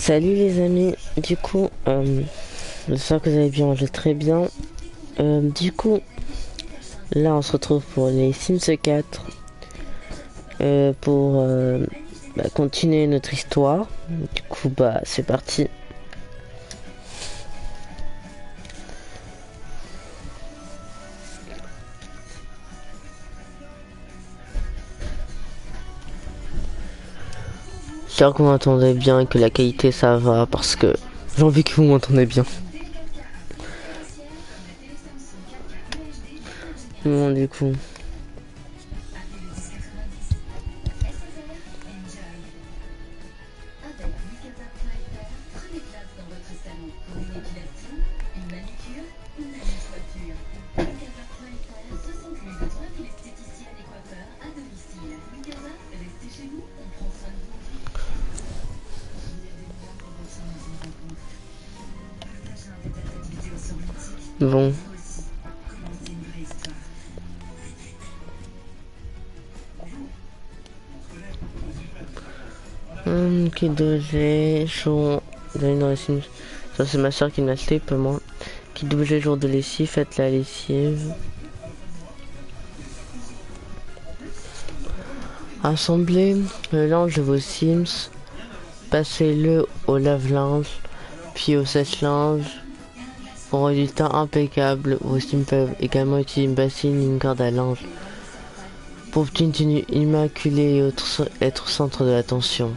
Salut les amis, du coup, j'espère que vous allez bien, je vais très bien. Du coup, là on se retrouve pour les Sims 4 pour continuer notre histoire. Du coup, c'est parti. J'espère que vous m'entendez bien et que la qualité ça va parce que j'ai envie que vous m'entendez bien. Bon, du coup. Bon. Qui doge jour d'aller dans les Sims. Ça c'est ma soeur qui m'a acheté, pas moi. Qui doge jour de lessive, faites la lessive. Assemblez le linge de vos Sims. Passez-le au lave-linge, puis au sèche-linge. Pour un résultat impeccable, vos Sims peuvent également utiliser une bassine et une corde à linge pour une tenue immaculée et être centre de l'attention.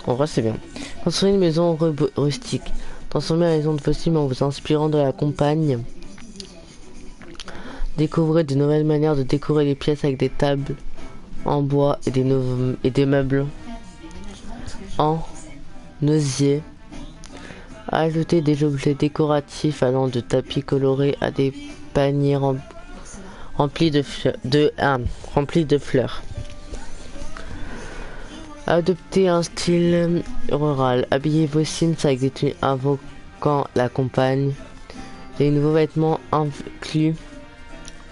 En vrai, c'est bien. Construisez une maison rustique. Transformez la maison de vos Sims en vous inspirant de la campagne. Découvrez de nouvelles manières de décorer les pièces avec des tables en bois et des meubles en osier. Ajoutez des objets décoratifs allant de tapis colorés à des paniers remplis de fleurs. Adoptez un style rural. Habillez vos Sims avec des tenues invoquant la campagne. Les nouveaux vêtements incluent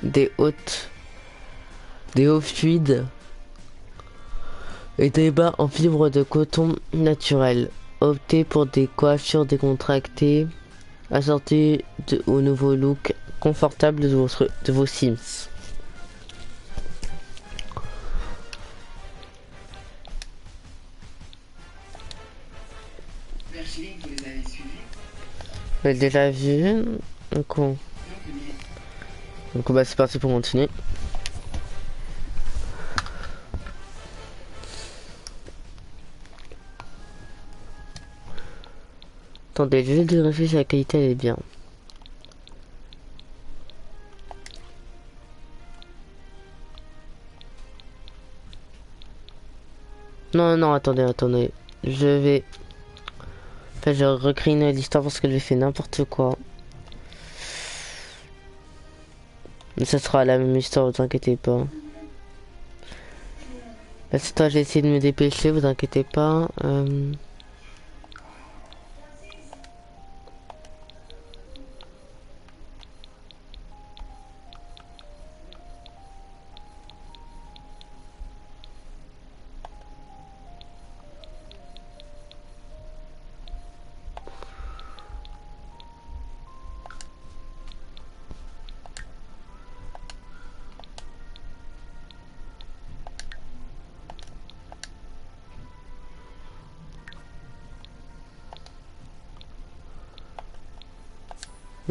des hauts fluides et des bas en fibre de coton naturel. Optez pour des coiffures décontractées, assorties au nouveau look confortable de vos Sims. J'ai déjà vu. Donc c'est parti pour continuer. Attendez, je vais de réfléchir si la qualité elle est bien. Non, attendez. Je vais... Enfin, je recrée une histoire parce que j'ai fait n'importe quoi. Mais ça sera la même histoire, vous inquiétez pas. C'est toi, j'ai essayé de me dépêcher, vous inquiétez pas.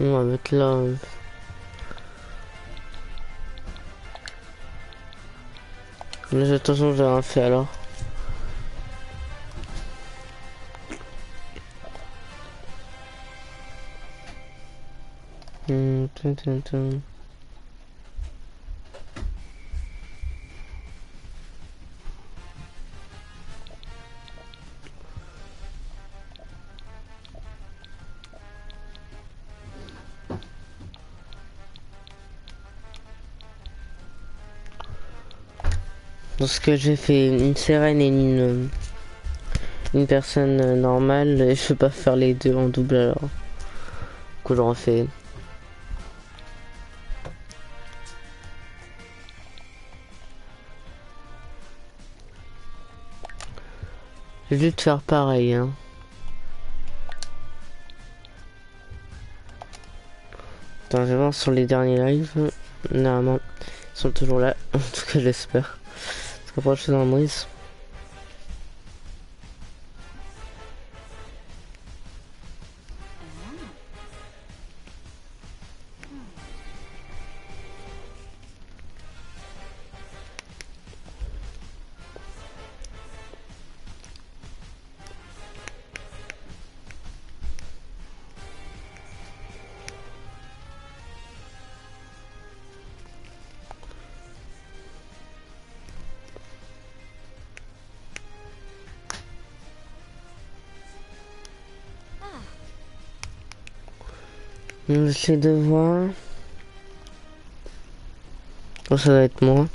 On va mettre là. Mais attention, j'ai rien fait alors. Parce que j'ai fait une sirène et une personne normale, et je peux pas faire les deux en double alors. Que j'en fais. J'ai dû te faire pareil, hein. Attends, je vais voir sur les derniers lives. Normalement, ils sont toujours là. En tout cas, j'espère. Parce qu'après, je suis dans le brise. J'essaie de voir. Oh, ça va être moi.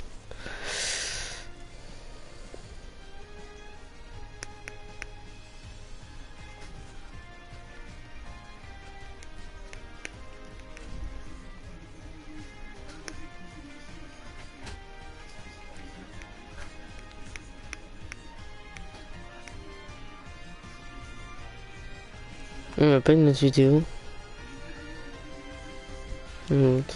On n'a pas une autre vidéo. Une autre.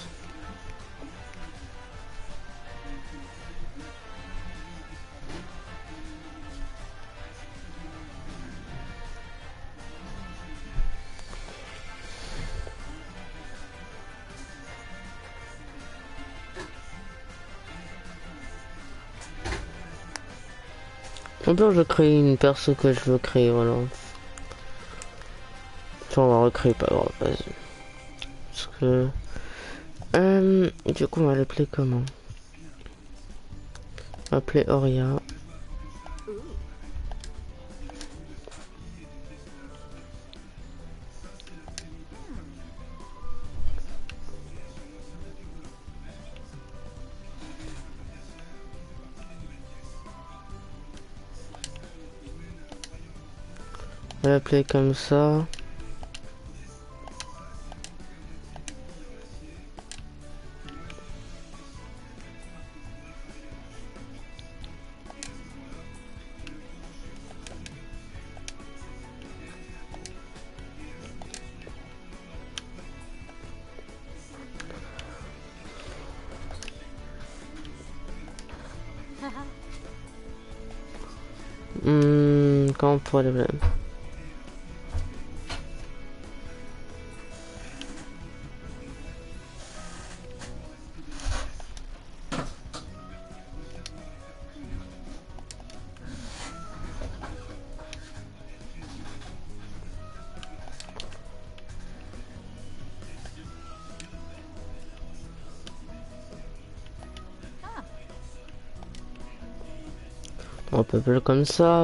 En plus, je crée une perso que je veux créer, voilà. Enfin, on va recréer, pas grave, vas-y. Parce que... du coup, on va l'appeler comment? On va appeler Oria. On va l'appeler comme ça. Comment on pourrait l'appeler? On peut appeler comme ça.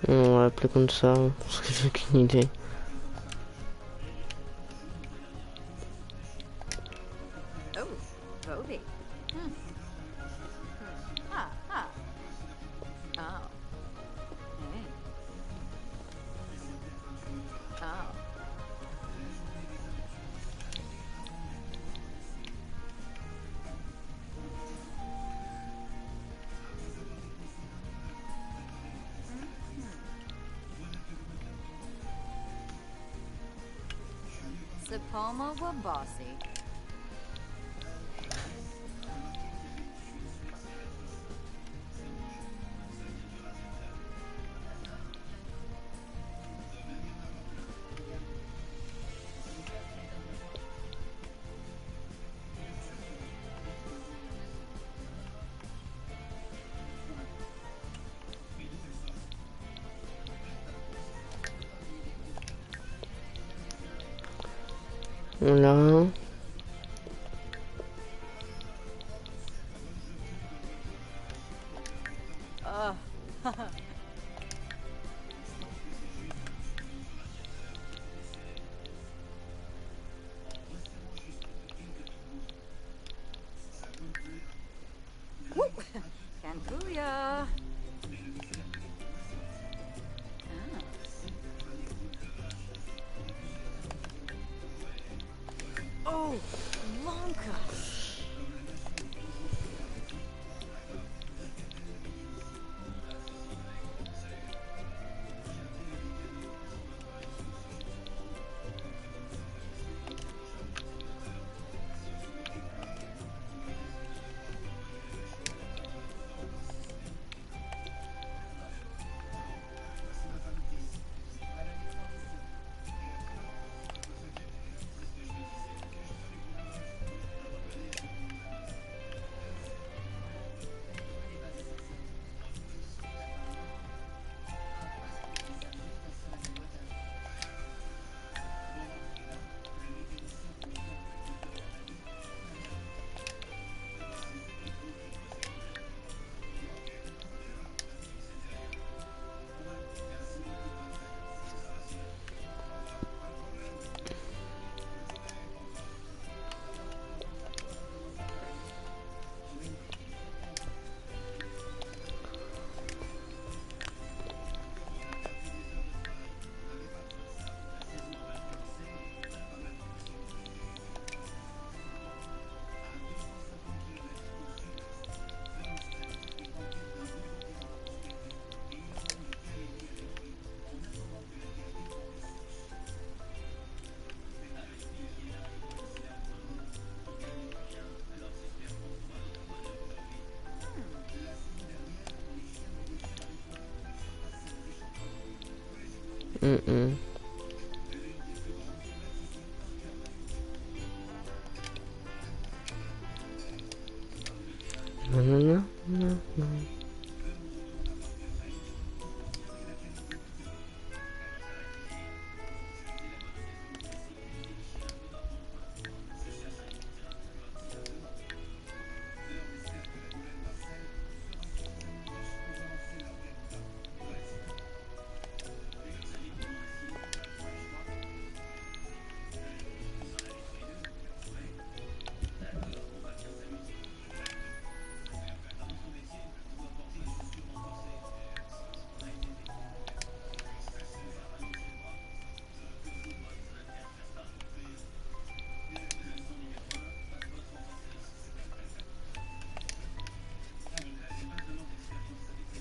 On va l'appeler comme ça. Parce que j'ai aucune idée. Palma wa bossy. Voilà. Oh, Wonka. Non, non, non.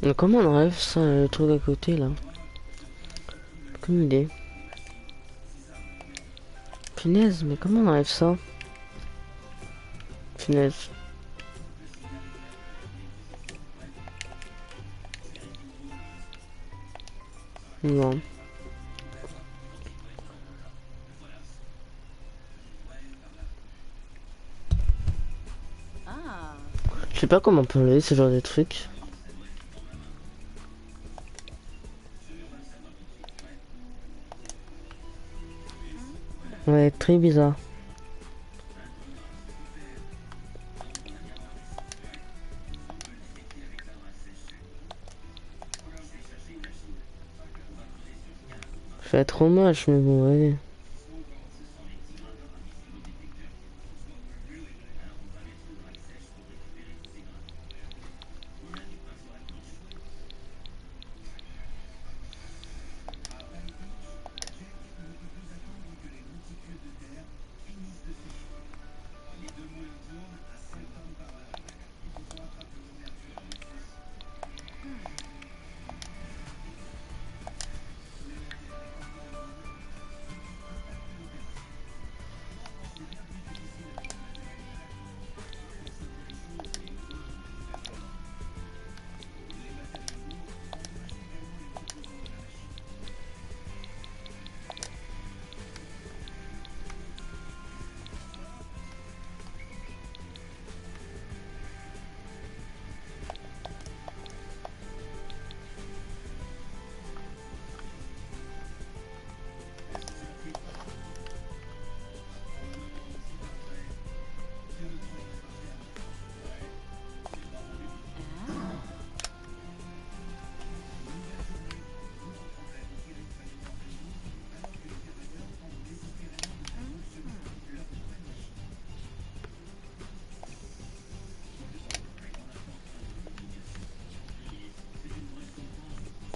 Mais comment on enlève ça, le truc à côté là? Aucune idée. Punaise, mais comment on enlève ça? Punaise. Non. Ah. Je sais pas comment on peut enlever ce genre de truc. Ouais, très bizarre. Fait trop moche, mais bon, allez.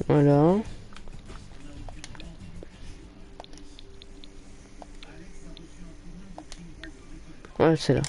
Voilà. Ouais, c'est là.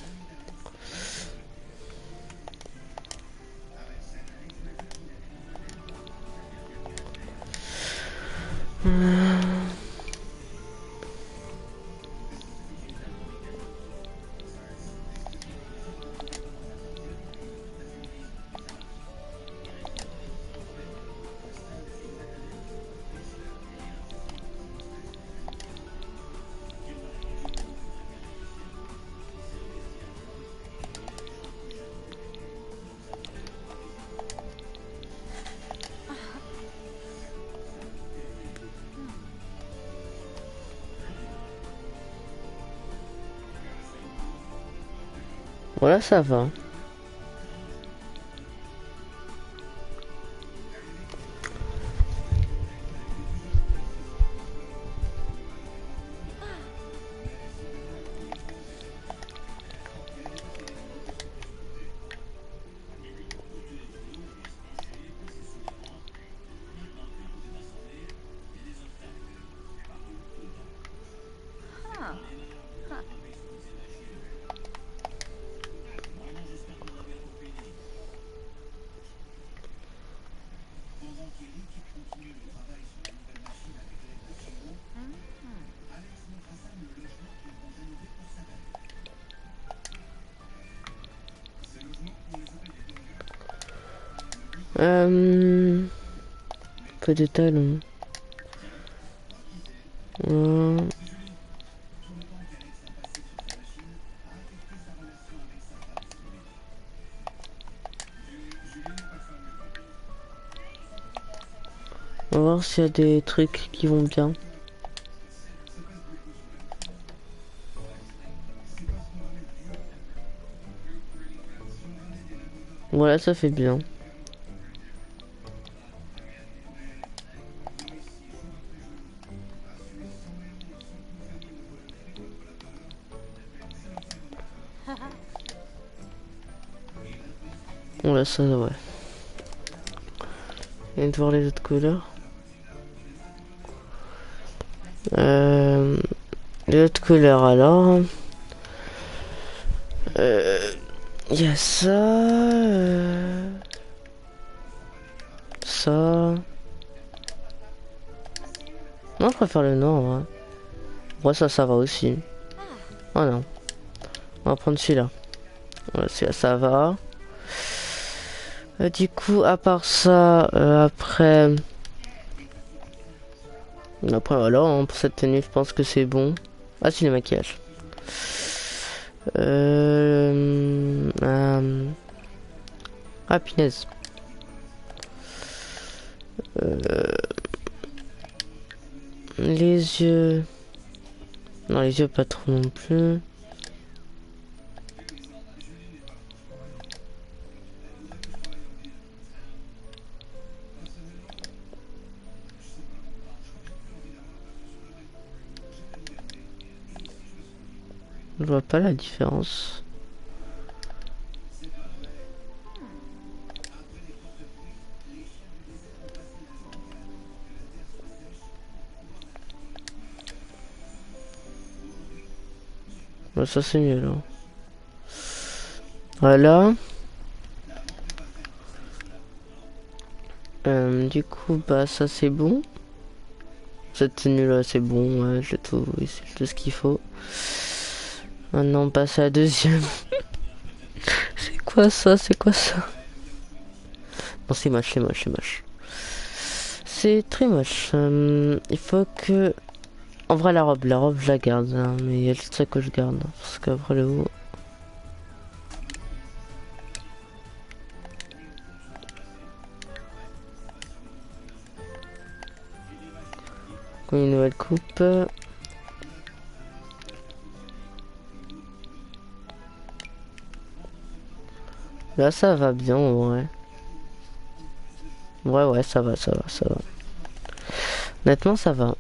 Voilà, ça va. Peu de talons. On va voir s'il y a des trucs qui vont bien. Voilà, ça fait bien. Voilà, ça, ouais. Et de voir les autres couleurs. Les autres couleurs, alors. Il y a ça. Ça. Non, je préfère le noir, ouais. Ouais, ça va aussi. Oh non. On va prendre celui-là. Voilà, celui-là, ça va. Du coup, à part ça, après... Après, voilà, hein, pour cette tenue, je pense que c'est bon. Ah, c'est le maquillage. Ah, punaise. Les yeux... Non, les yeux, pas trop non plus. Je vois pas la différence. Ouais, ça c'est mieux là. Voilà. Du coup, bah ça c'est bon. Cette tenue là c'est bon, ouais, j'ai tout, oui, c'est tout ce qu'il faut. Maintenant on passe à la deuxième. C'est quoi ça? C'est quoi ça? Non, c'est moche, c'est moche, c'est moche. C'est très moche. Il faut que... En vrai, la robe, je la garde, hein, mais il y a juste ça que je garde. Parce qu'après le haut... Comme une nouvelle coupe. Là, ça va bien, ouais. Ouais, ça va, ça va, ça va. Honnêtement, ça va.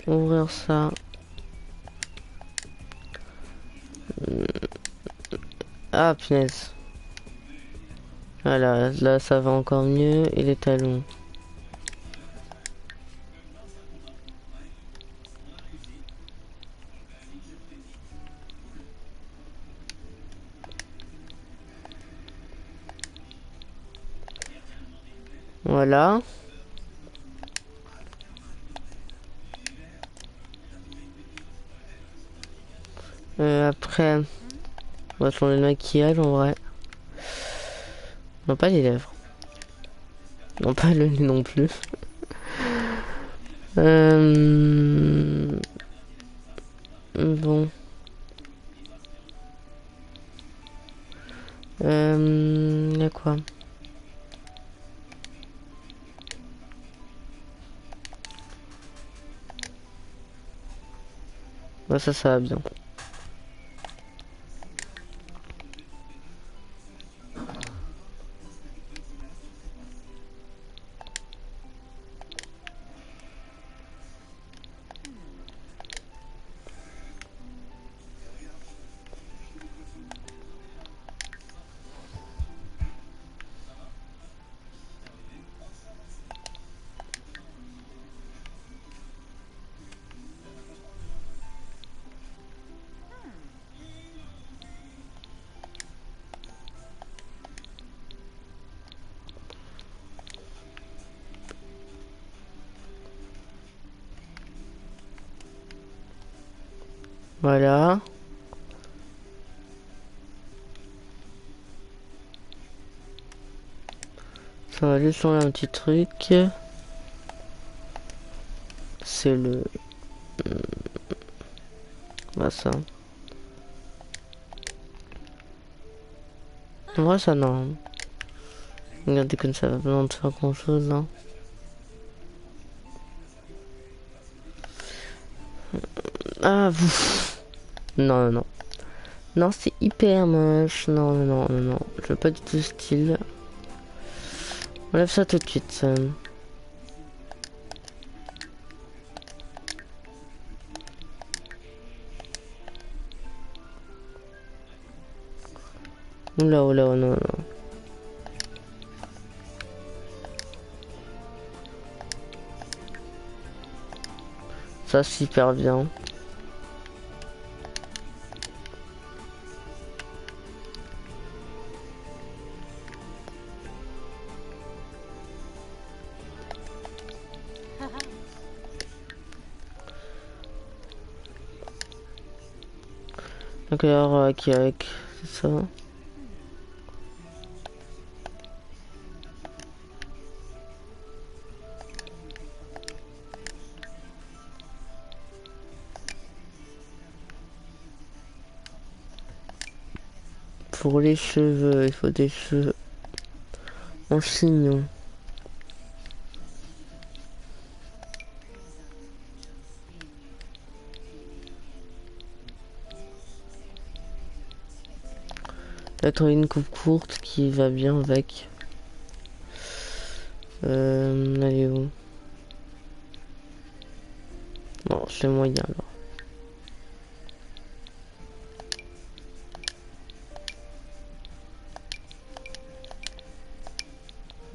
Ouvrir ça. Ah, punaise. Voilà, là, ça va encore mieux. Et les talons. Voilà. Après, on va changer le maquillage en vrai. Non, pas les lèvres. Non, pas le nez non plus. Bon. Y'a quoi? Bah, ça va bien. Voilà. Ça va juste changer un petit truc. C'est le... Bah ça. En vrai ça non. Regardez comme ça va pas besoin de faire grand chose hein. Ah vous. Non non non. Non c'est hyper moche. Non non non non non. Je veux pas du tout style. On lève ça tout de suite ça. Oula oula oh, non non. Ça super bien. Donc alors qui avec c'est ça. Pour les cheveux, il faut des cheveux en chignon. Là, t'as une coupe courte qui va bien avec. Allez où? Bon, c'est moyen alors.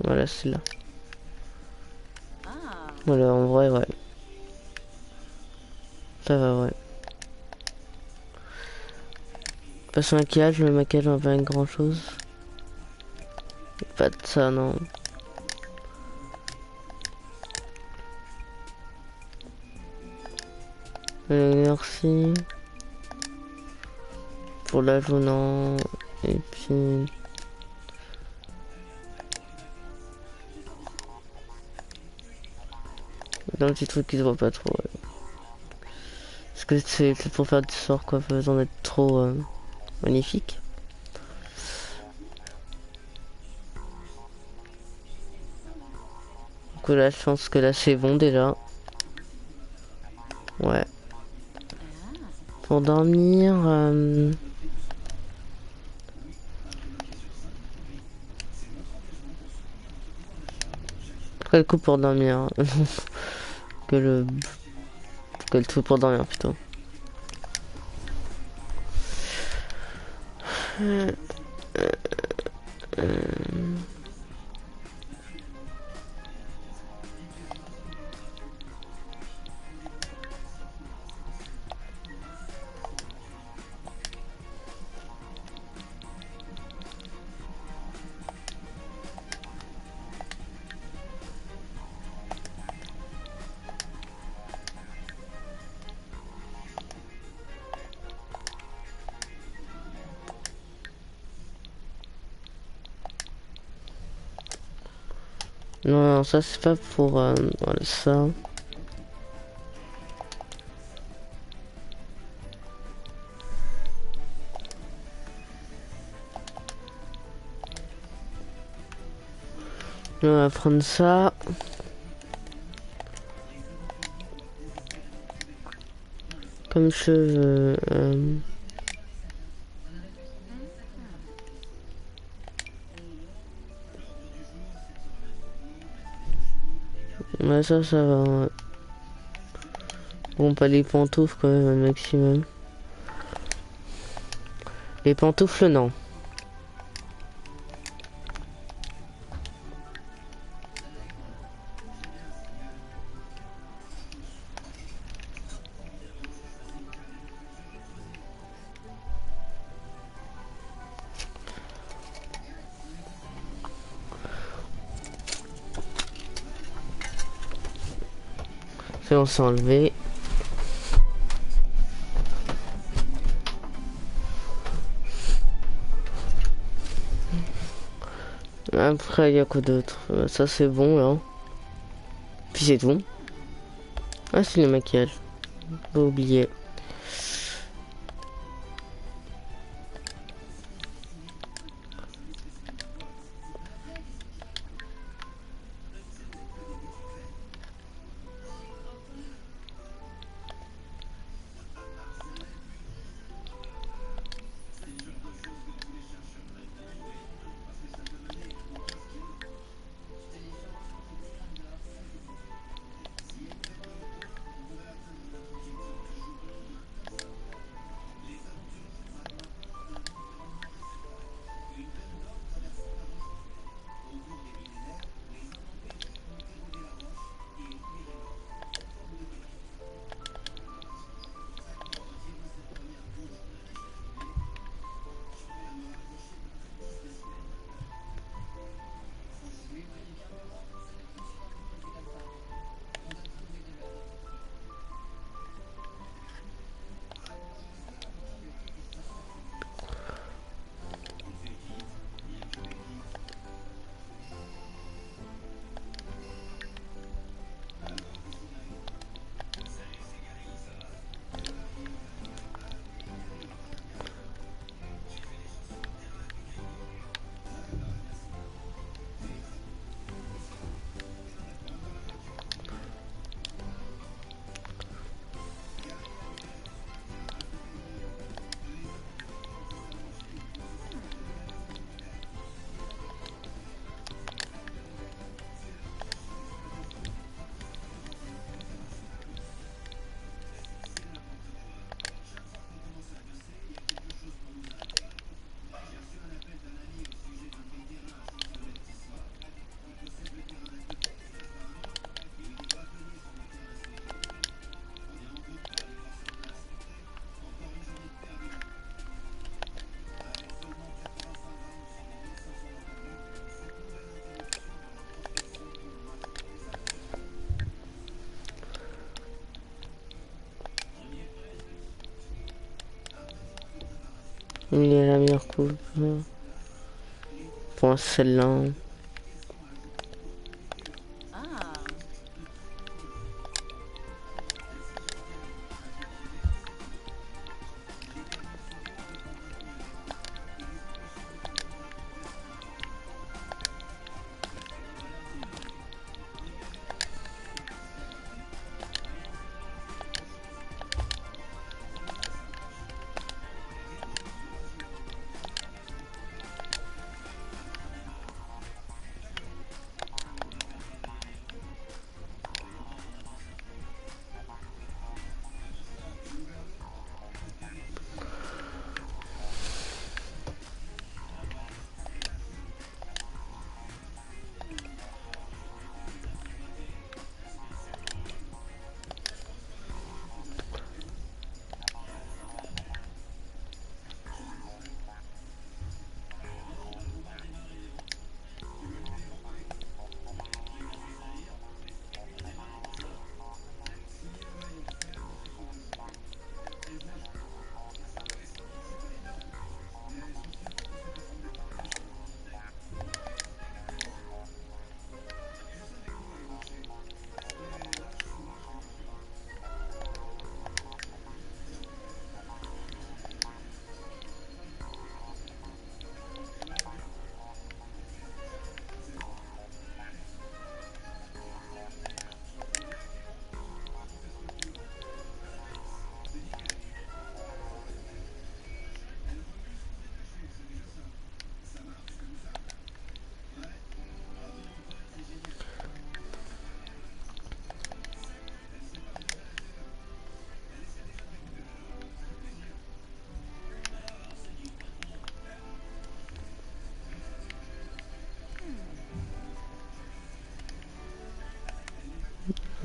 Voilà, c'est là. Voilà, en vrai, ouais. Ça va, ouais. Pas maquillage, le maquillage on va pas grand chose. Pas de ça, non. Merci. Pour la jaune, et puis... un petit truc qui se voit pas trop, ouais. Parce que c'est pour faire du sort, quoi, pas besoin d'être trop magnifique. Donc là, je pense que là, c'est bon, déjà. Ouais. Pour dormir... Quel coup pour dormir que le... Quel truc pour dormir, plutôt. Non, non, ça c'est pas pour voilà, ça. On va prendre ça. Comme cheveux. Ouais, ça va. Bon, pas les pantoufles quand même, un maximum. Les pantoufles, non. C'est on s'est enlevé. Après, il y a quoi d'autre? Ça, c'est bon, là. Puis c'est tout. Ah, c'est le maquillage. Pas oublier. Il est la meilleure coupe. Pour celle-là. Ah.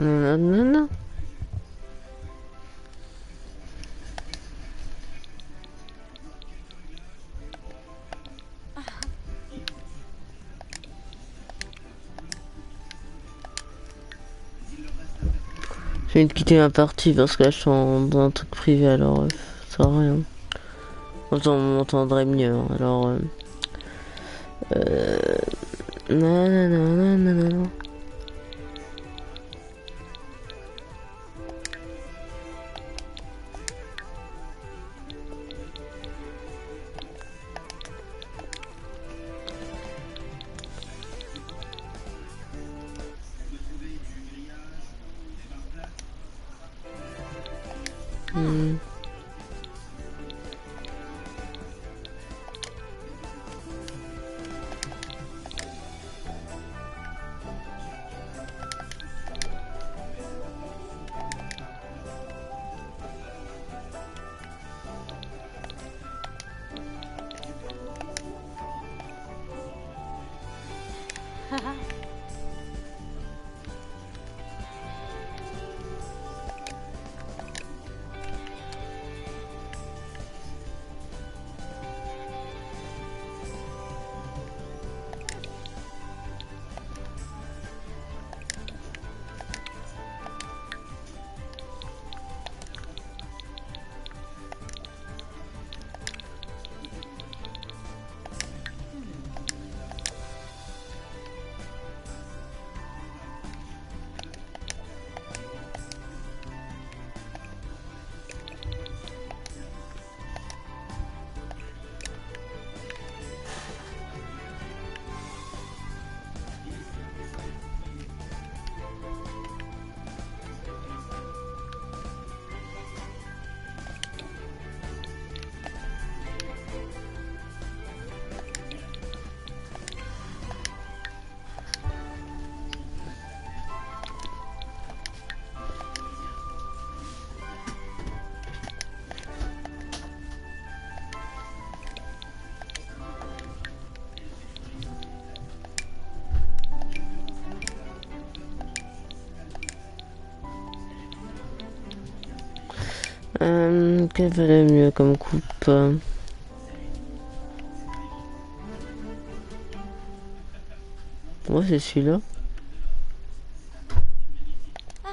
Non, non, non. Je viens de quitter ma partie parce que là je suis dans un truc privé alors ça sert à rien. On m'entendrait mieux hein, alors non non non non non non non. Hmm. Quel valait mieux comme coupe moi c'est celui-là. Ah,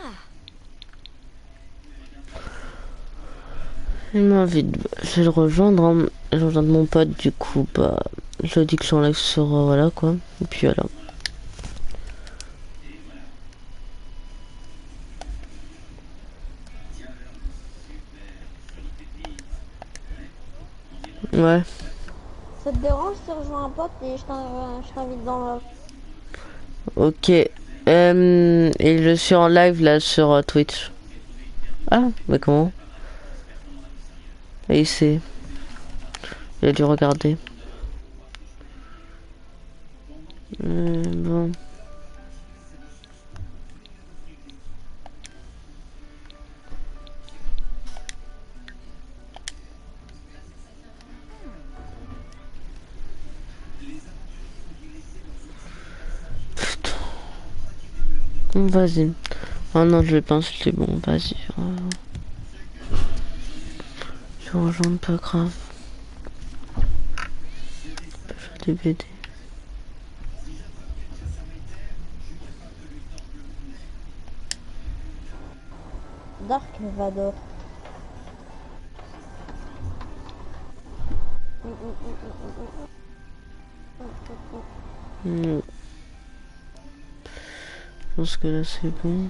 Il m'invite, je vais le rejoindre, hein. Je vais rejoindre mon pote du coup, bah je lui dis que j'enlève sur voilà quoi. Et puis voilà. Ouais. Ça te dérange si je rejoins un pote et je t'invite dans le... Ok. Et je suis en live là sur Twitch. Ah, mais comment? Et c'est. Il a dû regarder. Bon. Vas-y. Oh non, je vais pas insulter. Bon, vas-y. Je rejoins pas grave. Je fais des BD. Dark Vador. Je pense que là c'est bon.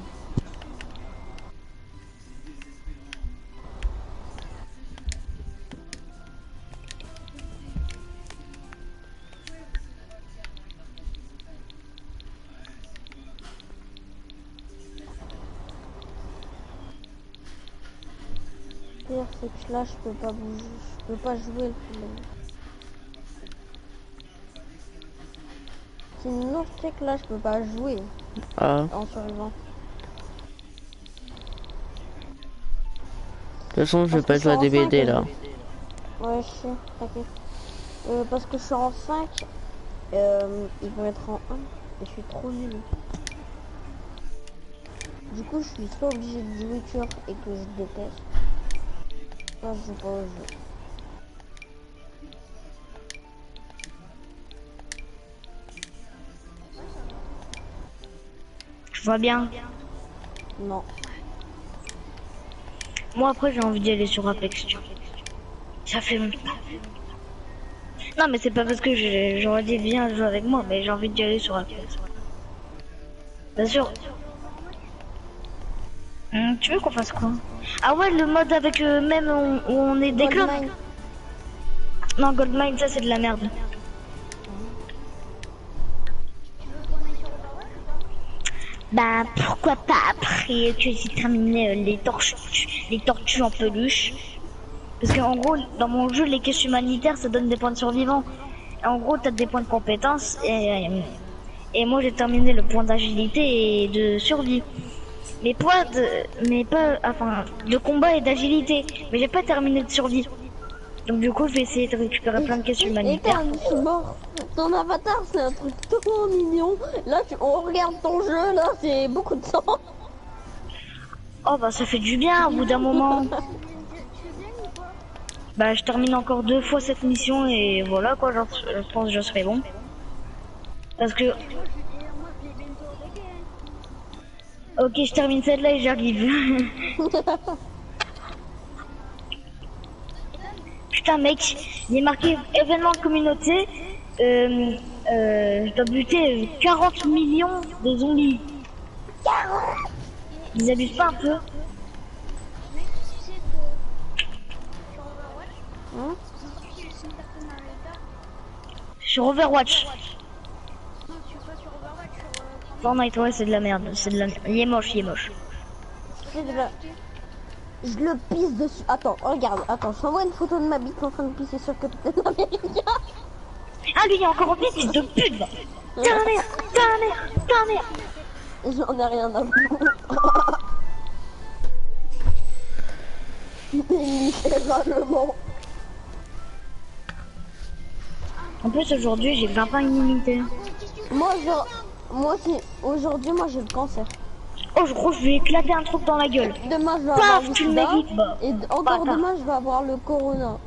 Le pire, c'est que là, je peux pas bouger, je peux pas jouer le problème. Sinon, je sais que là, je peux pas jouer Ah. en survivant. De toute façon, je vais Parce que pas je suis jouer à en des 5 BD là. Ouais, je sais, t'inquiète. Parce que je suis en 5, il peut être en 1 et je suis trop nul. Du coup, je suis soit obligé de jouer Turf et que je déteste, soit je joue pas au jeu. Je vois bien. Non. Moi après j'ai envie d'y aller sur Apex. Tu vois. Ça fait longtemps. Non mais c'est pas parce que j'aurais dit viens jouer avec moi, mais j'ai envie d'y aller sur Apex. Bien sûr. Tu veux qu'on fasse quoi? Ah ouais, le mode avec même où on est des clubs. Goldmine. Non, Goldmine, ça c'est de la merde. Bah pourquoi pas après que j'ai terminé les tortues en peluche. Parce qu'en gros, dans mon jeu, les caisses humanitaires, ça donne des points de survivants. Et en gros, t'as des points de compétence et moi j'ai terminé le point d'agilité et de survie. Mais pas, enfin, de combat et d'agilité. Mais j'ai pas terminé de survie. Donc du coup, je vais essayer de récupérer plein de caisses Et humanitaires. je suis mort. Ton avatar, c'est un truc tellement mignon. Là, on regarde ton jeu, là, c'est beaucoup de sang. Oh bah ça fait du bien au bout d'un moment. Bah je termine encore 2 fois cette mission et voilà quoi, je pense que je serai bon. Parce que... Ok, je termine celle-là et j'arrive. Putain mec, il est marqué événement de communauté. Je dois buter 40 millions de zombies. Ils abusent pas un peu? Hein? Sur Overwatch. Fortnite, ouais, c'est de la merde. C'est de la merde. Il est moche, il est moche. C'est de la... Je le pisse dessus. Attends, regarde, attends, je t'envoie une photo de ma bite en train de pisser sur le Capitaine America. Ah, lui, il est encore en vie, fils de pute, va. Ta mère, ta mère, ta mère. J'en ai rien à foutre. Littéralement. En plus, aujourd'hui, j'ai 20 pas illimité. Moi, aussi, aujourd'hui, moi, j'ai le cancer. Oh, je crois que je vais éclater un truc dans la gueule. Demain, je vais avoir Paf, le tu le sida. mérites, bah. Et encore Bâtard. demain, je vais avoir le corona.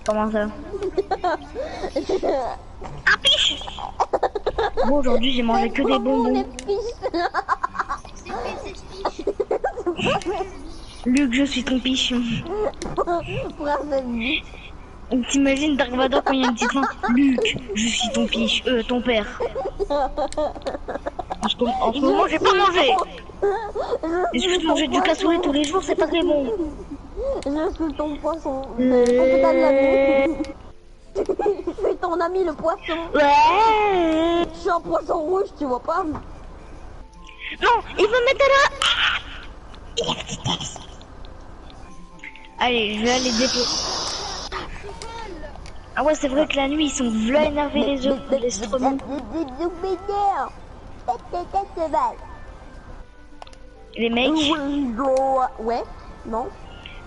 Comment ça? Ah, piche. Bon, aujourd'hui, j'ai mangé que des bonbons. Luc, je suis ton piche. T'imagines Dark Vador quand il y a une petite fin? Luc, je suis ton piche, ton père. En ce moment, j'ai pas mangé. Est-ce que manger du cassoulet tous les jours, c'est pas très bon? Je suis ton poisson. Je suis ton ami le poisson. Ouais. Je suis un poisson rouge, tu vois pas? Non, il veut mettre là. Allez, je vais aller déposer. Ah ouais, c'est vrai que la nuit, ils sont v'là énervés les autres, les stromons. Les mecs, Ouais, non.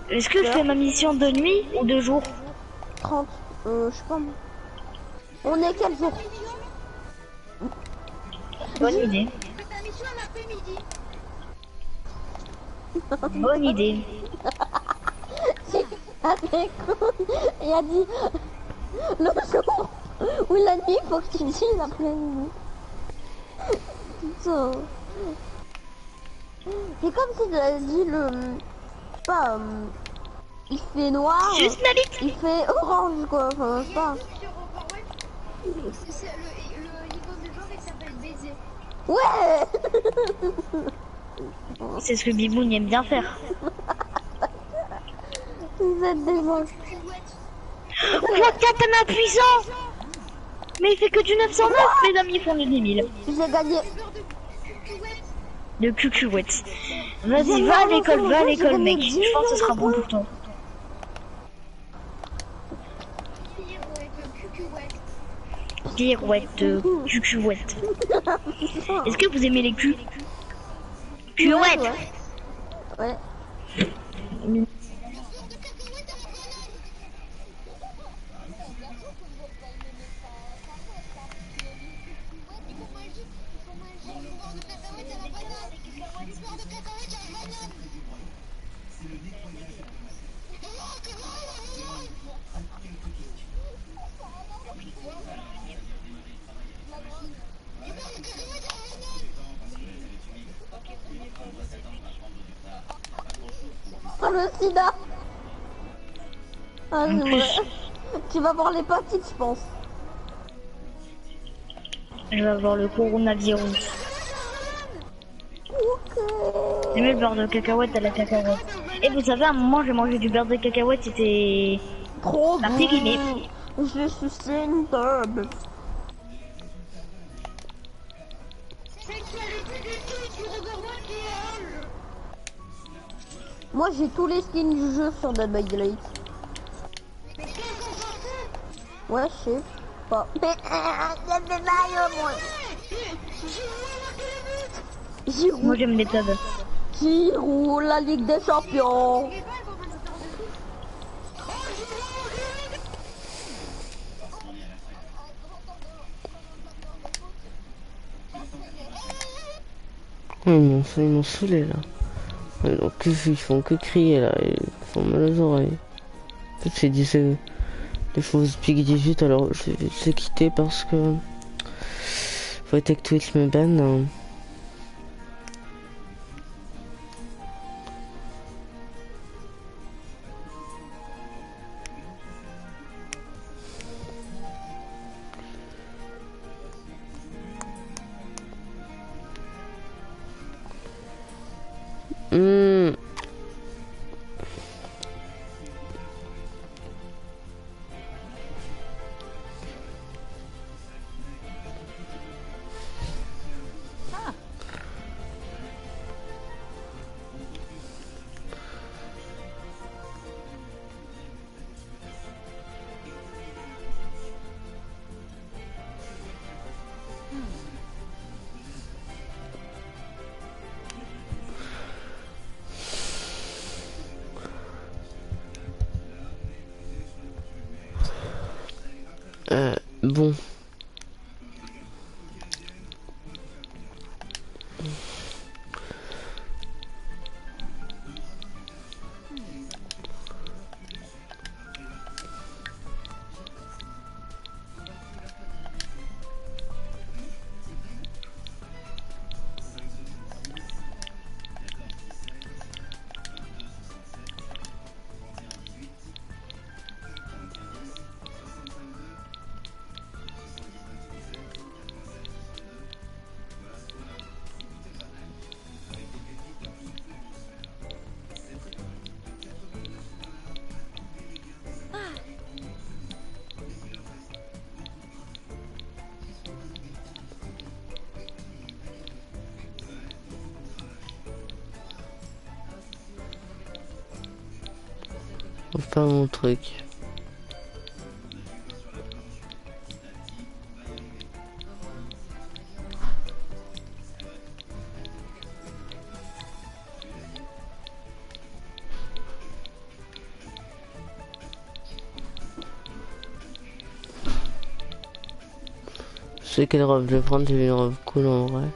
est-ce que je fais ma mission de nuit ou de jour? 30, je sais pas moi. On est quel jour? Bonne idée. Bonne idée. Il a dit le jour ou la nuit, faut que tu dises la pleine nuit. Putain. C'est comme si tu as dit le... Pas... il fait noir, Juste ma bite. il fait orange quoi, enfin je sais pas. C'est le niveau de genre, il s'appelle baiser. Ouais. C'est ce que Biboun aime bien faire. Vous êtes des moches. Quoi, katana puissant? Mais il fait que du 909, mes amis font du 10 000. J'ai gagné. De cucuette. Vas-y, va à l'école, mec. Je pense que ce sera bon pour toi. Pirouette de cucuette. Est-ce que vous aimez les culs? Cucuette. Ouais. Comment elle dit, le sida. Ah, En j'aimerais- plus, Tu vas voir l'hépatite, je pense. je vais avoir le coronavirus. Ok. J'aimais le beurre de cacahuète à la cacahuète. Et vous savez, à un moment, j'ai mangé du beurre de cacahuète, c'était... Trop Ça bon. fait guillemets. Je vais sucer une tube. Sexualité des filles sur Overwatch et elle. Moi, j'ai tous les skins du jeu sur Dead by Daylight. Mais qu'est-ce qu'on s'en fout? Ouais, je sais pas. Mais il y avait Mario, moi. Giroud Moi, j'aime les tubs. qui roule la Ligue des Champions. Ils m'ont saoulé là. Ils font que crier là, ils font mal aux oreilles. Peut-être qu'ils disaient des fausses big 18, alors je vais les quitter parce que faut être que Twitch me banne. Hein. Hmm. Bon. Enfin mon truc. Je sais quelle robe je vais prendre, j'ai une robe cool en vrai.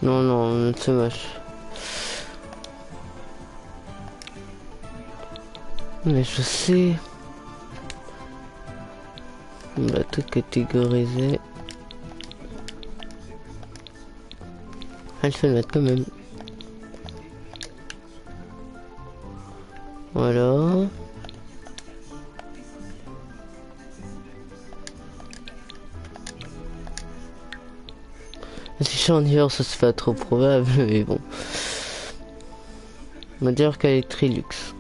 Non, non, c'est moche. Mais je sais. On va tout catégoriser. Ah, je vais le mettre quand même. Voilà. Si Chandler, ça se fait trop probable, mais bon. On va dire qu'elle est très luxe.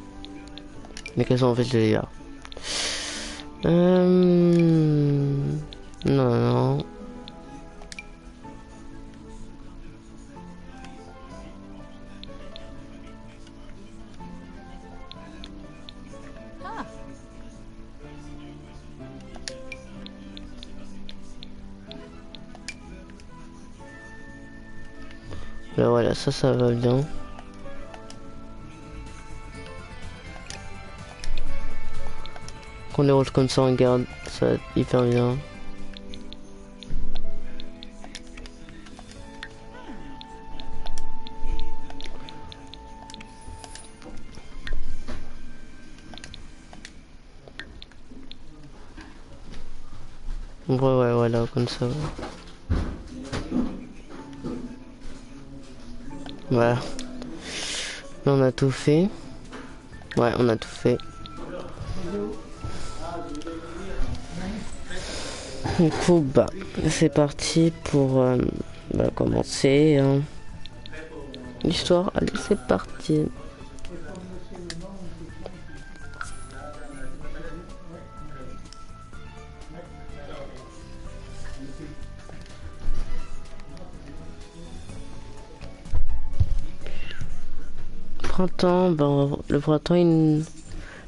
Mais qu'elles sont en fait les gars. Non, non. Là voilà, ça va bien. Qu'on les range comme ça en garde, ça va être hyper bien. Ouais, voilà, comme ça. Voilà. Là, on a tout fait. Ouais, on a tout fait. Du coup, bah, c'est parti pour commencer hein, l'histoire. Allez, c'est parti. Printemps, ben, le printemps est une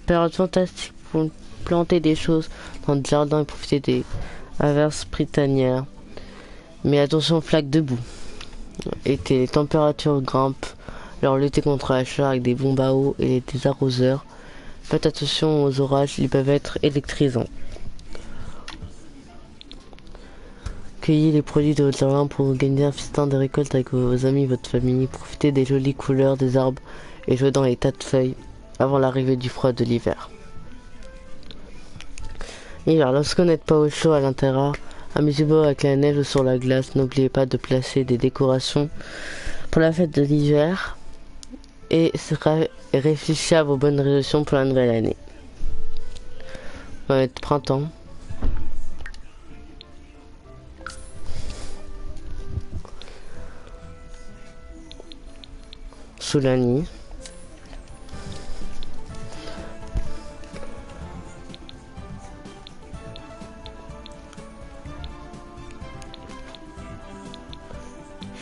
période fantastique pour planter des choses dans le jardin et profiter des averses printanières. Mais attention aux flaques de boue. Été, les températures grimpent. Alors lutter contre la chaleur avec des bombes à eau et des arroseurs. Faites attention aux orages, ils peuvent être électrisants. Cueillez les produits de votre jardin pour gagner un festin de récolte avec vos amis et votre famille. Profitez des jolies couleurs des arbres et jouez dans les tas de feuilles avant l'arrivée du froid de l'hiver. Hiver, lorsqu'on n'est pas au chaud à l'intérieur, amusez-vous avec la neige ou sur la glace. N'oubliez pas de placer des décorations pour la fête de l'hiver et réfléchissez à vos bonnes résolutions pour la nouvelle année. Ça va être printemps. Solani.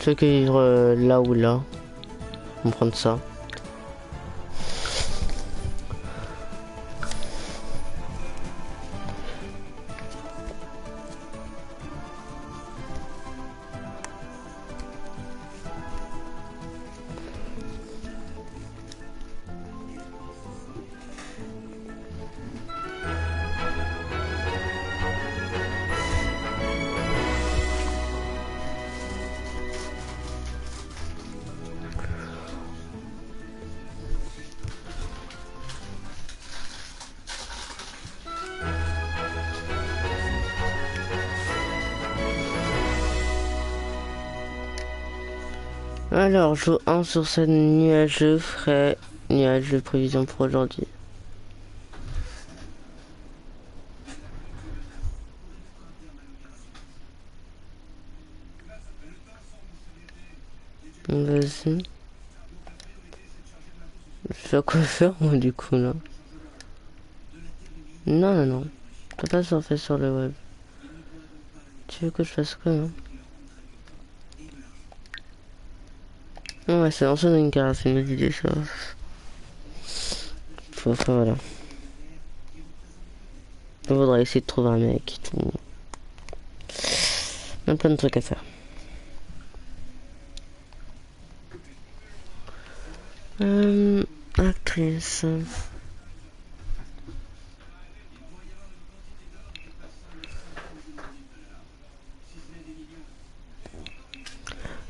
Je vais cueillir là ou là. On va prendre ça. Alors, jour 1 sur scène nuageux, frais, nuageux, prévision pour aujourd'hui. Vas-y. Je sais quoi faire moi du coup là. Non. Je peux pas surfer sur le web. Tu veux que je fasse quoi non? Ouais, c'est lancer dans une carte, c'est une bonne idée ça. Enfin voilà. Il faudra essayer de trouver un mec et tout. On a plein de trucs à faire. Actrice.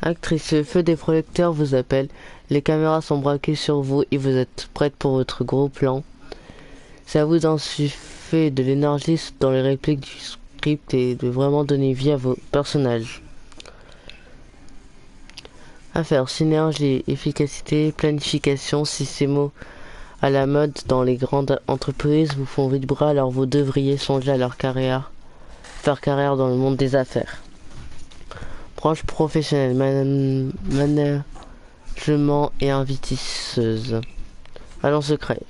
Actrice, le feu des projecteurs vous appelle. Les caméras sont braquées sur vous et vous êtes prête pour votre gros plan. C'est à vous d'insuffler de l'énergie dans les répliques du script et de vraiment donner vie à vos personnages. À faire synergie, efficacité, planification, si ces mots à la mode dans les grandes entreprises vous font vibrer, alors vous devriez songer à leur carrière, faire carrière dans le monde des affaires. Branche professionnelle, management et investisseuse. Agent secret.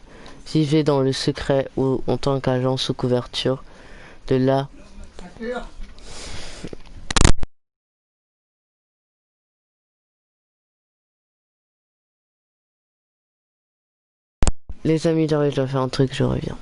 Vivez dans le secret ou en tant qu'agent sous couverture de la... Les amis, je dois faire un truc, je reviens.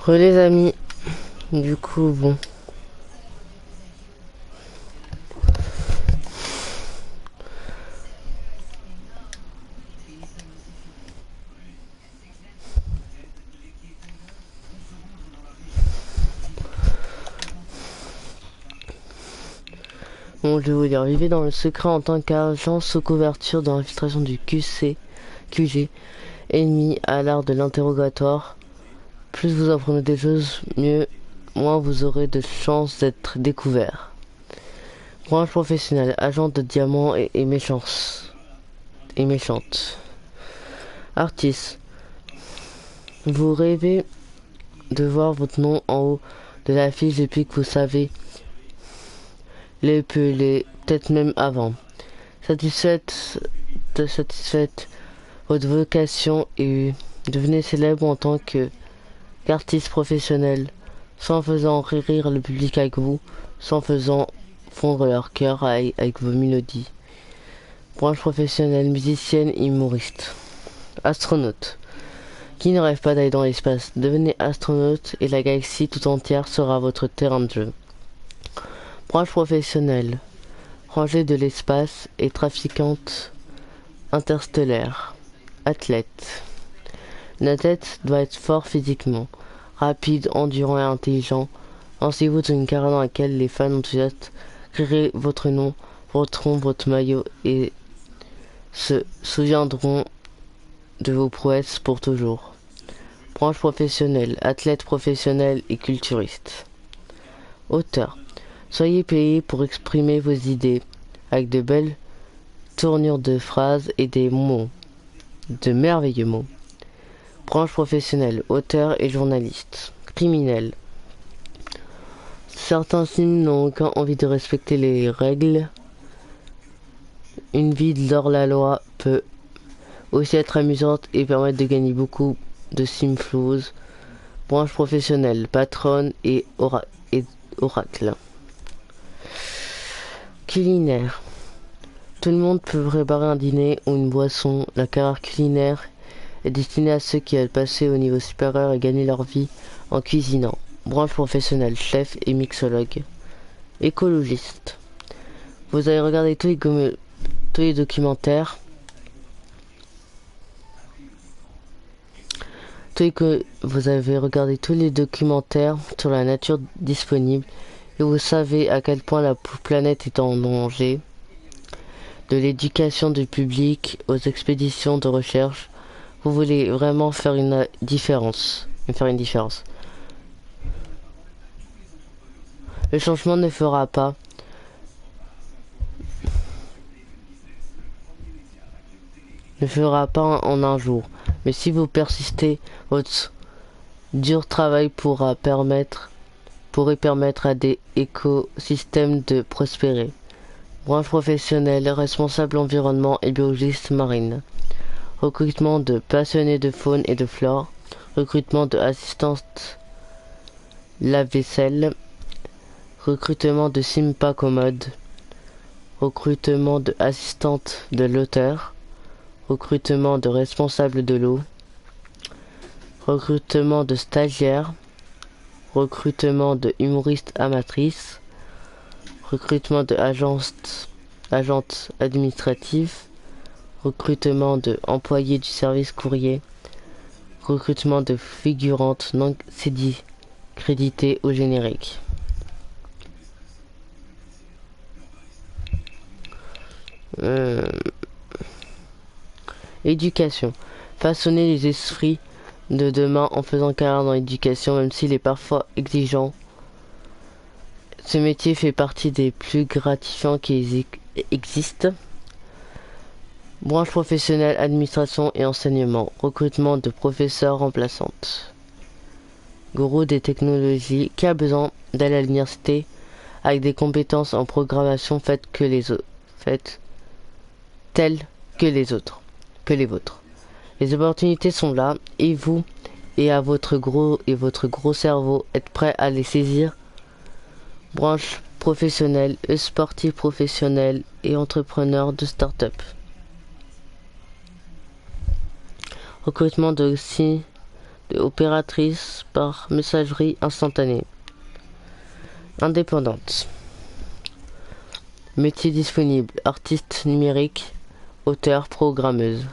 Les amis, du coup, bon. Bon, je vais vous dire, vivez dans le secret en tant qu'agent sous couverture dans l'infiltration du QG, ennemi à l'art de l'interrogatoire. Plus vous apprenez des choses, moins vous aurez de chances d'être découvert. Branche professionnelle, agent de diamant et méchante. Artiste, vous rêvez de voir votre nom en haut de l'affiche depuis que vous savez peut-être même avant. Satisfaite, votre vocation et devenez célèbre en tant qu'artiste professionnel, sans faisant rire le public avec vous, sans faisant fondre leur cœur avec vos mélodies. Branche professionnelle, musicienne, humoriste. Astronaute. Qui ne rêve pas d'aller dans l'espace? Devenez astronaute et la galaxie tout entière sera votre terrain de jeu. Branche professionnelle. Rangée de l'espace et trafiquante interstellaire. Athlète. Une athlète doit être fort physiquement, rapide, endurant et intelligent. Lancez-vous dans une carrière dans laquelle les fans enthousiastes crieront votre nom, porteront votre maillot et se souviendront de vos prouesses pour toujours. Branche professionnelle, athlète professionnel et culturiste. Auteur. Soyez payé pour exprimer vos idées avec de belles tournures de phrases et des mots, de merveilleux mots. Branche professionnelle, auteur et journaliste. Criminel. Certains signes n'ont aucun envie de respecter les règles. Une vie hors la loi peut aussi être amusante et permettre de gagner beaucoup de simflouz. Branche professionnelle, patronne et oracle. Culinaire. Tout le monde peut préparer un dîner ou une boisson. La carrière culinaire est destinée à ceux qui veulent passer au niveau supérieur et gagner leur vie en cuisinant. Branche professionnelle, chef et mixologue. Écologiste. Vous avez regardé tous les documentaires. Vous avez regardé tous les documentaires sur la nature disponibles et vous savez à quel point la planète est en danger. De l'éducation du public aux expéditions de recherche, vous voulez vraiment faire une différence. Le changement ne fera pas en un jour, mais si vous persistez, votre dur travail pourrait permettre à des écosystèmes de prospérer. Branche professionnelle, responsable environnement et biologiste marine. Recrutement de passionnés de faune et de flore. Recrutement de assistante lave-vaisselle. Recrutement de Simpa commode. Recrutement de assistante de l'auteur. Recrutement de responsable de l'eau. Recrutement de stagiaires. Recrutement de humoristes amatrices. Recrutement de agentes administratives. Recrutement de employés du service courrier. Recrutement de figurantes non créditées au générique. Éducation. Façonner les esprits de demain en faisant carrière dans l'éducation, même s'il est parfois exigeant. Ce métier fait partie des plus gratifiants qui existent. Branche professionnelle, administration et enseignement. Recrutement de professeurs remplaçantes. Gourou des technologies qui a besoin d'aller à l'université avec des compétences en programmation faites telles que les vôtres. Les opportunités sont là et vous et votre gros cerveau êtes prêts à les saisir. Branche professionnelle, sportif professionnel et entrepreneur de start-up. Recrutement de de opératrice par messagerie instantanée. Indépendante. Métier disponible. Artiste numérique, auteur, programmeuse.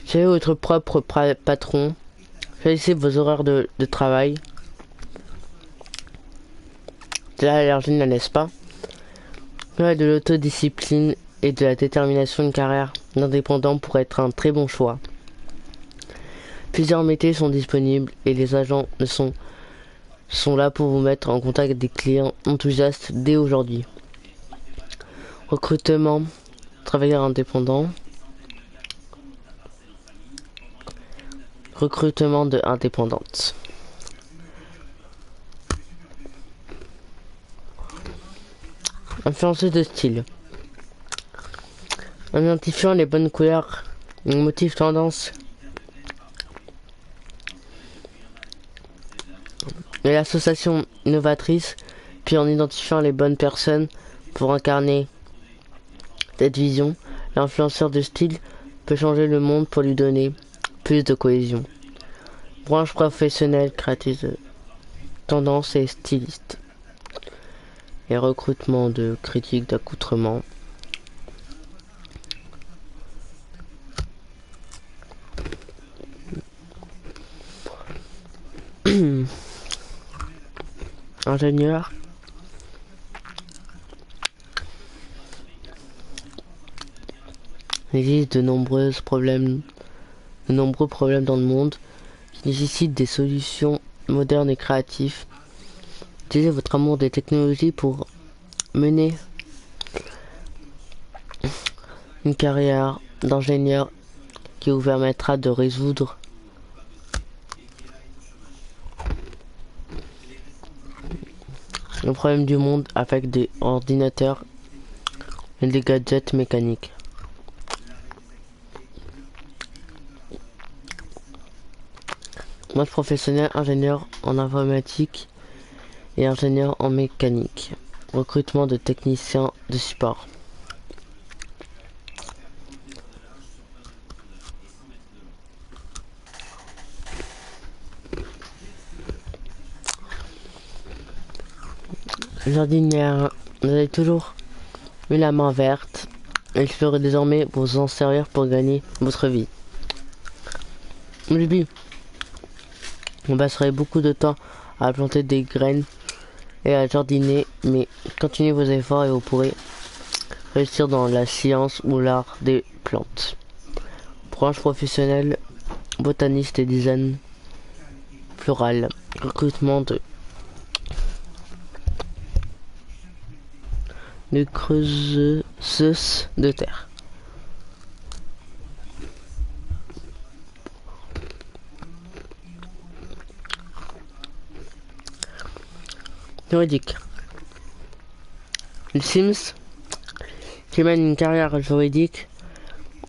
Soyez votre propre patron. Choisissez vos horaires de travail. Cela a l'air génial, n'est-ce pas? De l'autodiscipline et de la détermination, une carrière d'indépendant pourrait être un très bon choix. Plusieurs métiers sont disponibles et les agents sont là pour vous mettre en contact avec des clients enthousiastes dès aujourd'hui. Recrutement, travailleur indépendant. Recrutement de indépendante. Influenceuse de style. En identifiant les bonnes couleurs, les motifs tendances et l'association novatrice, puis en identifiant les bonnes personnes pour incarner cette vision, l'influenceur de style peut changer le monde pour lui donner plus de cohésion. Branche professionnelle, créatrice de tendance et styliste. Et recrutement de critiques d'accoutrement. Ingénieur. Il existe de nombreux problèmes dans le monde qui nécessitent des solutions modernes et créatives. Utilisez votre amour des technologies pour mener une carrière d'ingénieur qui vous permettra de résoudre le problème du monde avec des ordinateurs et des gadgets mécaniques. Mode professionnel, ingénieur en informatique et ingénieur en mécanique. Recrutement de techniciens de support. Jardinière, vous avez toujours eu la main verte et je ferai désormais vous en servir pour gagner votre vie. Au début, on passerait beaucoup de temps à planter des graines et à jardiner, mais continuez vos efforts et vous pourrez réussir dans la science ou l'art des plantes. Branche professionnelle, botaniste et design floral. Recrutement de creuseuses de terre. Juridique. Les Sims qui mènent une carrière juridique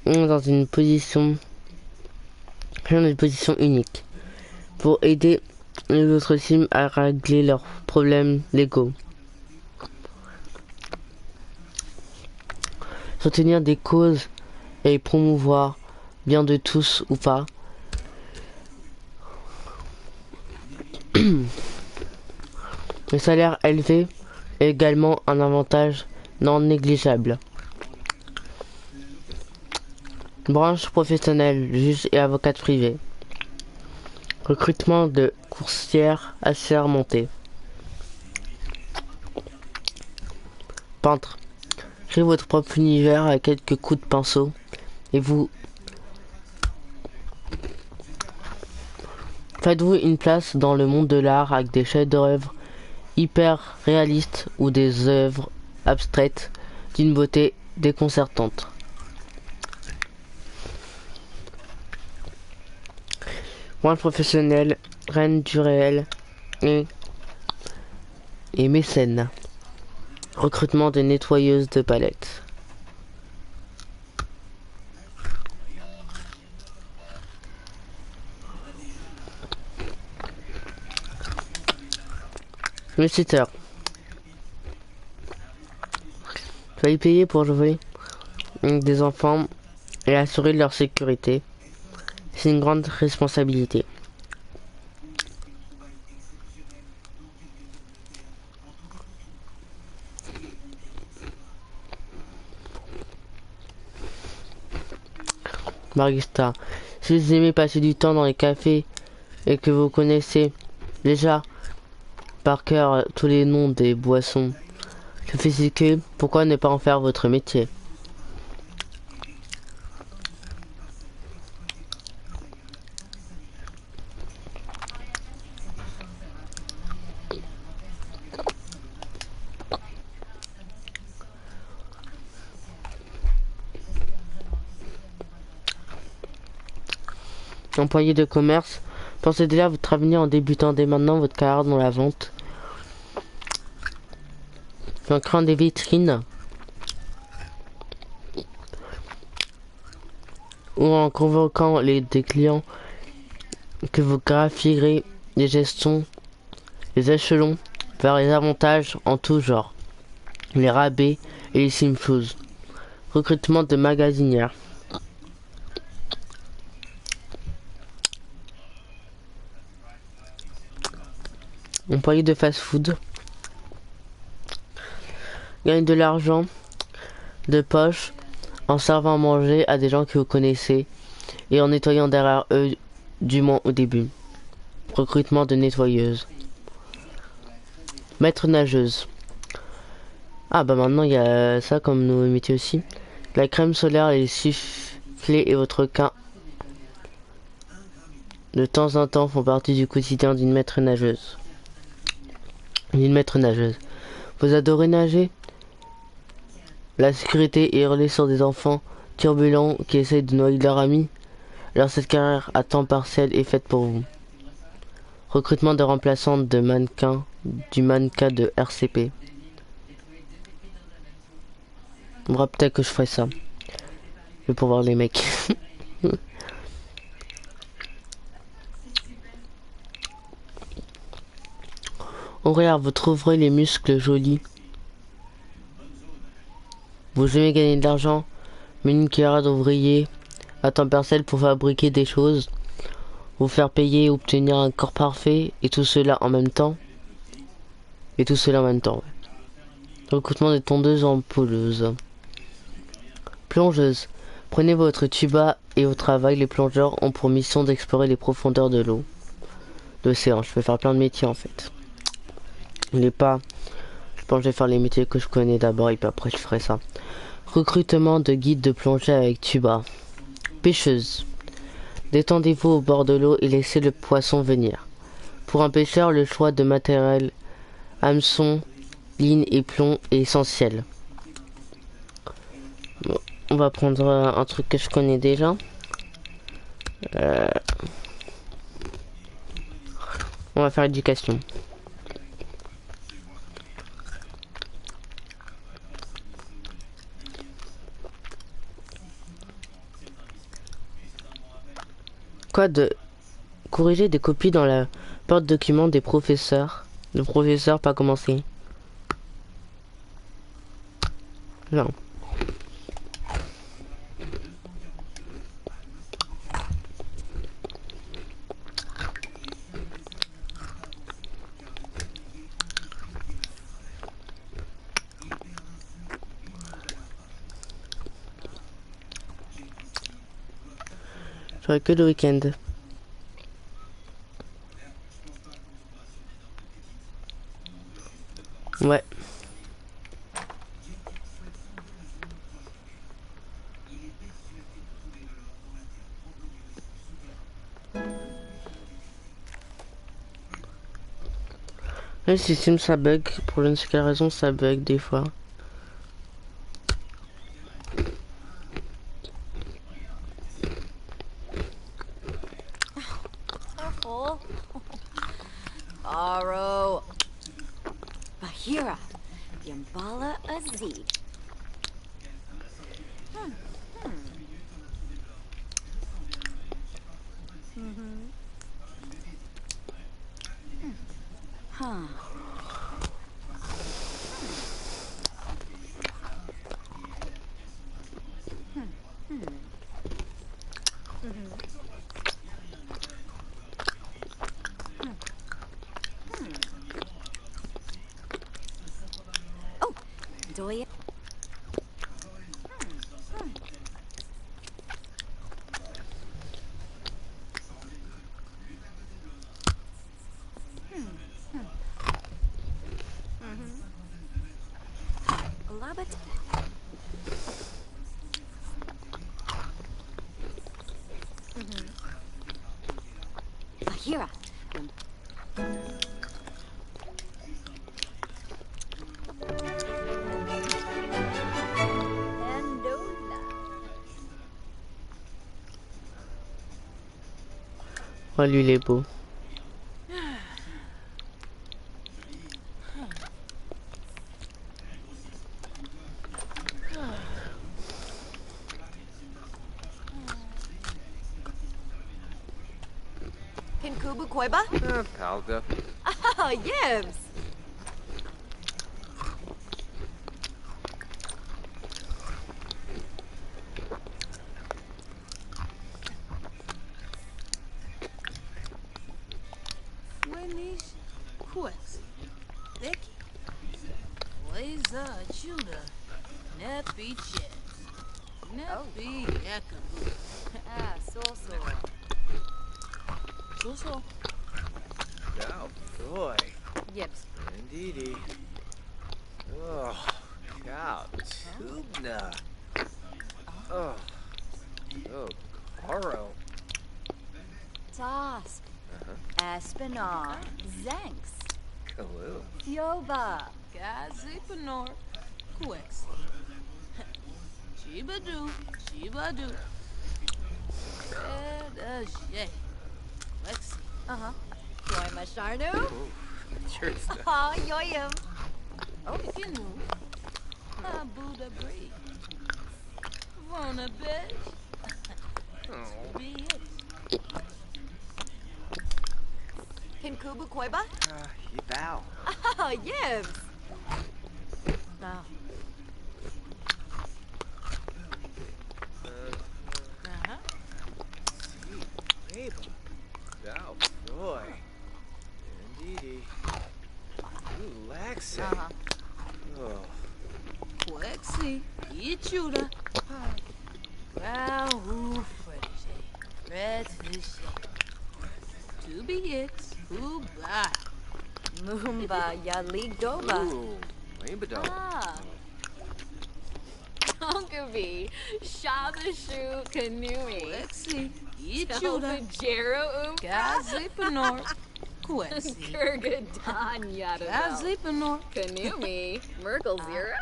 sont dans une position unique pour aider les autres Sims à régler leurs problèmes légaux. Soutenir des causes et promouvoir bien de tous ou pas. Le salaire élevé est également un avantage non négligeable. Branche professionnelle, juge et avocate privée. Recrutement de coursières assermentées. Peintre. Créez votre propre univers avec quelques coups de pinceau et vous faites-vous une place dans le monde de l'art avec des chefs-d'œuvre hyper réalistes ou des œuvres abstraites d'une beauté déconcertante. Moi professionnel, reine du réel et mécène. Recrutement de nettoyeuses de palettes. Investisseur. Soyez payés pour jouer avec des enfants et assurer leur sécurité. C'est une grande responsabilité. Barista, si vous aimez passer du temps dans les cafés et que vous connaissez déjà par cœur tous les noms des boissons sophistiquées, pourquoi ne pas en faire votre métier? Employé de commerce, pensez déjà à votre avenir en débutant dès maintenant votre carrière dans la vente. En créant des vitrines ou en convoquant des clients que vous graphierez les gestions, les échelons vers les avantages en tout genre, les rabais et les choses. Recrutement de magasinières. Employé de fast-food. Gagne de l'argent de poche en servant à manger à des gens que vous connaissez et en nettoyant derrière eux, du moins au début. Recrutement de nettoyeuses. Maître nageuse. Ah bah maintenant il y a ça comme nouveau métier aussi. La crème solaire, les soufflets et votre requin de temps en temps font partie du quotidien d'une maître nageuse. Vous adorez nager? La sécurité et hurler sur des enfants turbulents qui essayent de noyer leur ami? Alors cette carrière à temps partiel est faite pour vous. Recrutement de remplaçantes de mannequins, du mannequin de RCP. On verra peut-être que je ferai ça. Pour voir les mecs. Oh regarde, vous trouverez les muscles jolis. Vous aimez gagner de l'argent, mais une carrière d'ouvrier à temps partiel pour fabriquer des choses, vous faire payer, obtenir un corps parfait, et tout cela en même temps. Recrutement de tondeuses en pelouse. Plongeuse. Prenez votre tuba et au travail, les plongeurs ont pour mission d'explorer les profondeurs de l'eau. L'océan. Je peux faire plein de métiers en fait. Je pense que je vais faire les métiers que je connais d'abord et puis après je ferai ça. Recrutement de guide de plongée avec tuba. Pêcheuse. Détendez-vous au bord de l'eau et laissez le poisson venir. Pour un pêcheur, le choix de matériel, hameçon, ligne et plomb est essentiel. Bon, on va prendre un truc que je connais déjà. On va faire éducation. Quoi de corriger des copies dans la porte-document des professeurs. Le professeur pas commencé. Non. J'aurais que le week-end. Ouais. Le système ça bug, pour je ne sais quelle raison ça bug des fois. Aro. Bahira. Yambala Azid. happened. Oh, lui, il est beau. Kinkubu Koiba? Palga. Oh, Yibs! Swinish Quest. Becky. Laser Judah. Neppy Chess. Neppy Ekaboo. Ah, so. So. Oh, boy. Yibs. Indeedy. Oh, cow. Tubna. Oh. Oh, Caro. Tosp. Aspinar. Zanks. Kaloo. Yoba. Gazipanor. Quest. Shibadoo. Red as yay. Lexi. Uh-huh. Koima Sharnu. Ooh, cheers. Oh, yoyum. Oh, you know. Buddha Bree. Wanna bitch? Oh. Be it. Kinkubu Koiba? He bow. Oh, Yibs! Oh. Uh-huh. Eva. Oh, boy. Indeedy. Ooh, Laxi. Uh-huh. Oh. Quexi. Ichura. Wow, Freddy. Red fish. To be it. Who bye. Mumba Yaligdoba. Ooh, Labadoo. Ah. Tonkavi, Shabashu Kanui, Quexi. Ichura. Jero Gazipanor. Quexi. Kurgadan Yadabel, Gazipanor. Kanumi, Merkel Zira,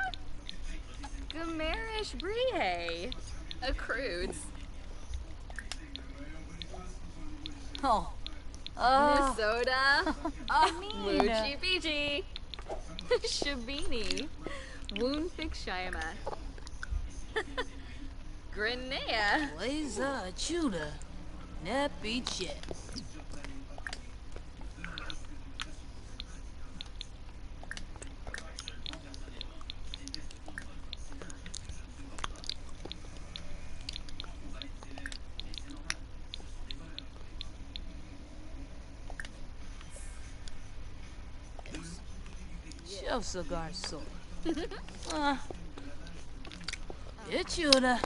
Gamarish Brie, Accrudes, Oh. Minnesota, Amina. Muchi Fiji, Shabini, Woonfik Shayama, Grenea, Laser Judah. Neppy Chess. Shelf cigar soul. Ichura.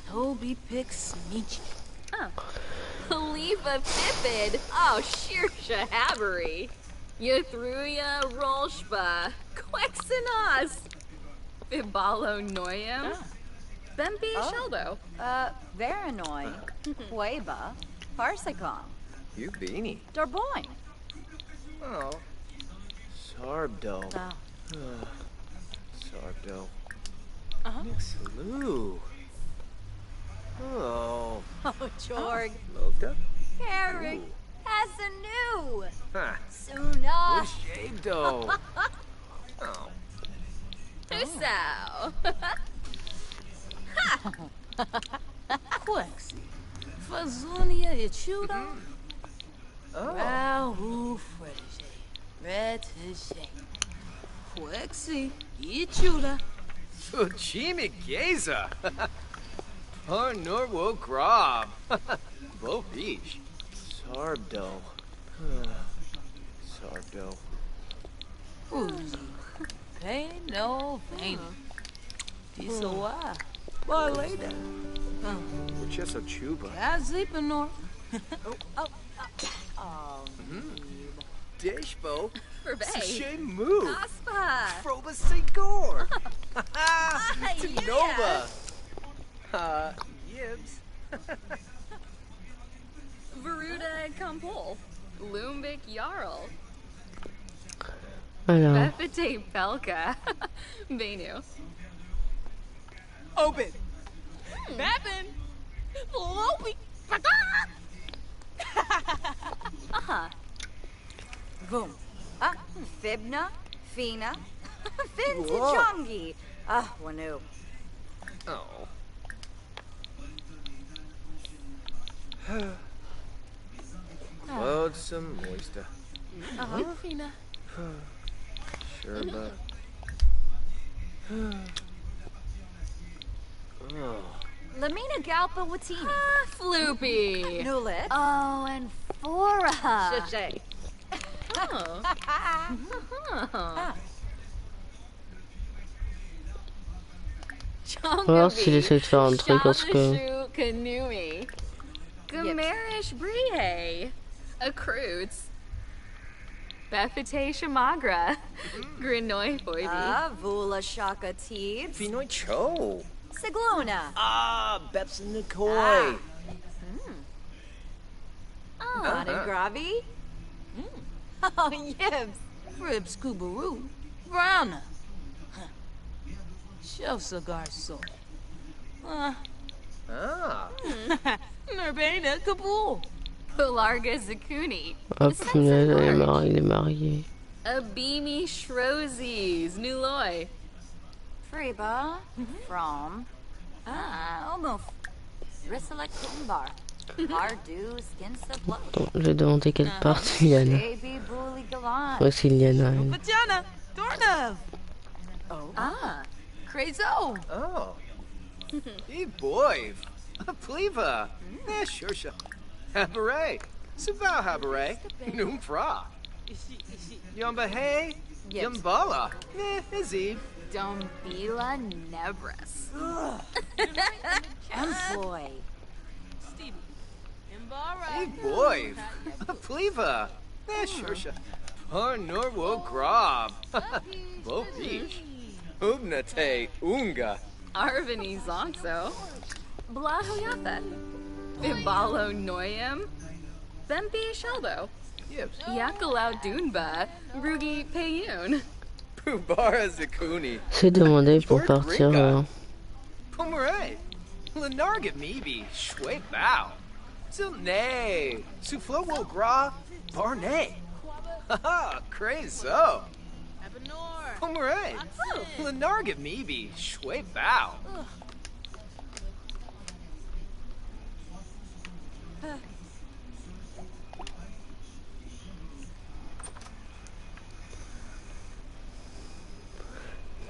Toby picks Michi. Khalifa Fifid, oh, sheer shahabbery. Yathruya Rolshba, Quexenos, Fibalo Noyam, Bempi Sheldo. Varanoi. Koiba. Parsicon. You beanie. Darboin. Oh. Sarbdo. Oh. Sarbdo. Mixaloo. Oh. Oh, Jorg. Lovda? Eric. Hasanu. Huh. Suna. Good shave, though. Oh. Husau. Quexi. Fazunia Ichura. Oh. Rahu Freddy. Red Fishy. Quexi. Ichura. Fuchimi Geza. Par Norwo Grob. Bo Beach. Sarbdo. Sarbdo. Uzi. Pay no pain. Disawa. Boy later. Mucheso Chuba. Gazipanor. Oh. Deshbo. Forbay. Shemu. Aspa. Froba Segor. yeah. Nova. Yibs. Veruda Kampol. Lumbik Jarl. Alors, Befete Pelka. Benu. Open. Mappin. Floppy. Boom. Fibna, Fina, Whoa. Fintijongi. Wanu. Oh. Loadsome moista. Fina. Sure, but. Oh. Lamina Galpa Watini. Floopy. Nulit. Oh, and Fora. Shay. Oh. on va voir s'il essaie de faire un truc parce que... Shadashu Kanui. Gamerish Brie. Accruits. Befete Shamagra. Grinoi Foibi. Vula Shaka Teeds. Finoi Cho. Siglona. Bepson Nikoi. Gravi. Oh, Yibs. Ribs Kubaroo. Browna. Shelf cigar so. Nurbana Kabul. Pularga Zakuni. Hop, il est marié. Abimi Shrozes. Nuloi. Freba. From. Omuf. Risalek Kumbar. Hardu Skinsa Blood. Attends, je vais demander quelle partie il y en a. Baby Bully Galan. Ouais, s'il y en a une. Vagina. Dornev. Crazo. Oh. Hey, boy. Pleva. Sure. Habaret. Sabah Habaret. Noomfra. Yumba Hey. Yes. Yumbala. Izzy. Dombila Nebras. Employ. Stevie. Imbara. Hey, boy. Pleva. Sure. Par Norwo Grob. Bo Beach. Ubnate Unga. Arvini Zonzo. Blahoyatha. Ibalo Noyam. Bempi Sheldo. Yips. Yakalau Dunba. Rugi Payun. Pubara Zakuni. C'est demandé pour partir. Pomeray. Lenarget Meebe. Shwe Bow. Silne. Suflowo Gra. Barnay. Haha. Crazo. Abenor. Pomeray. Lenarget Meebe. Shwe Bow.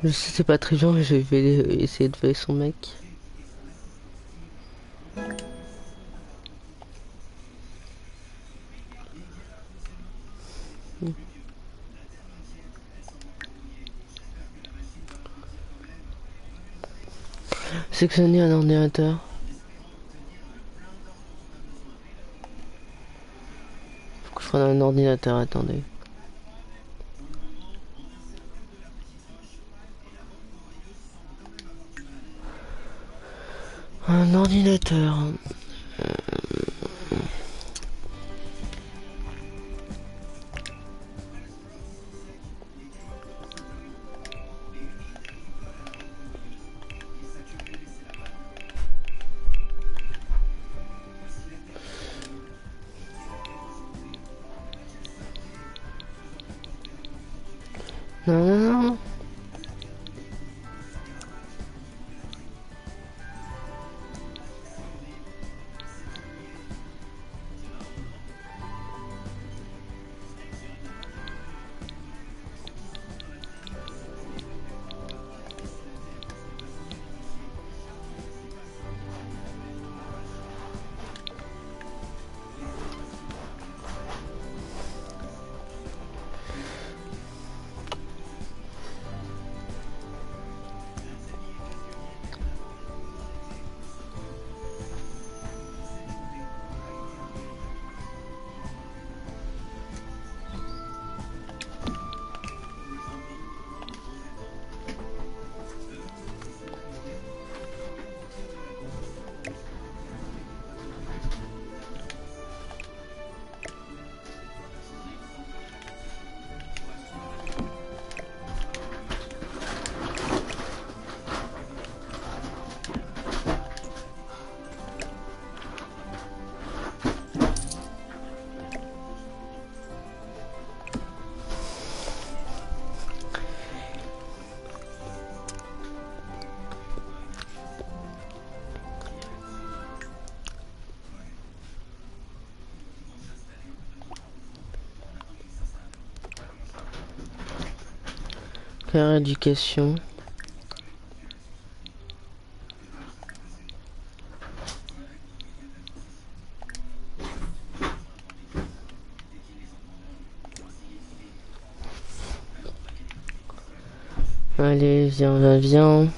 Je sais c'est pas très bien, mais je vais essayer de faire son mec. Sectionner un ordinateur. Faut que je prenne un ordinateur, attendez. Un ordinateur. Non. Faire éducation. Allez, viens, viens, viens.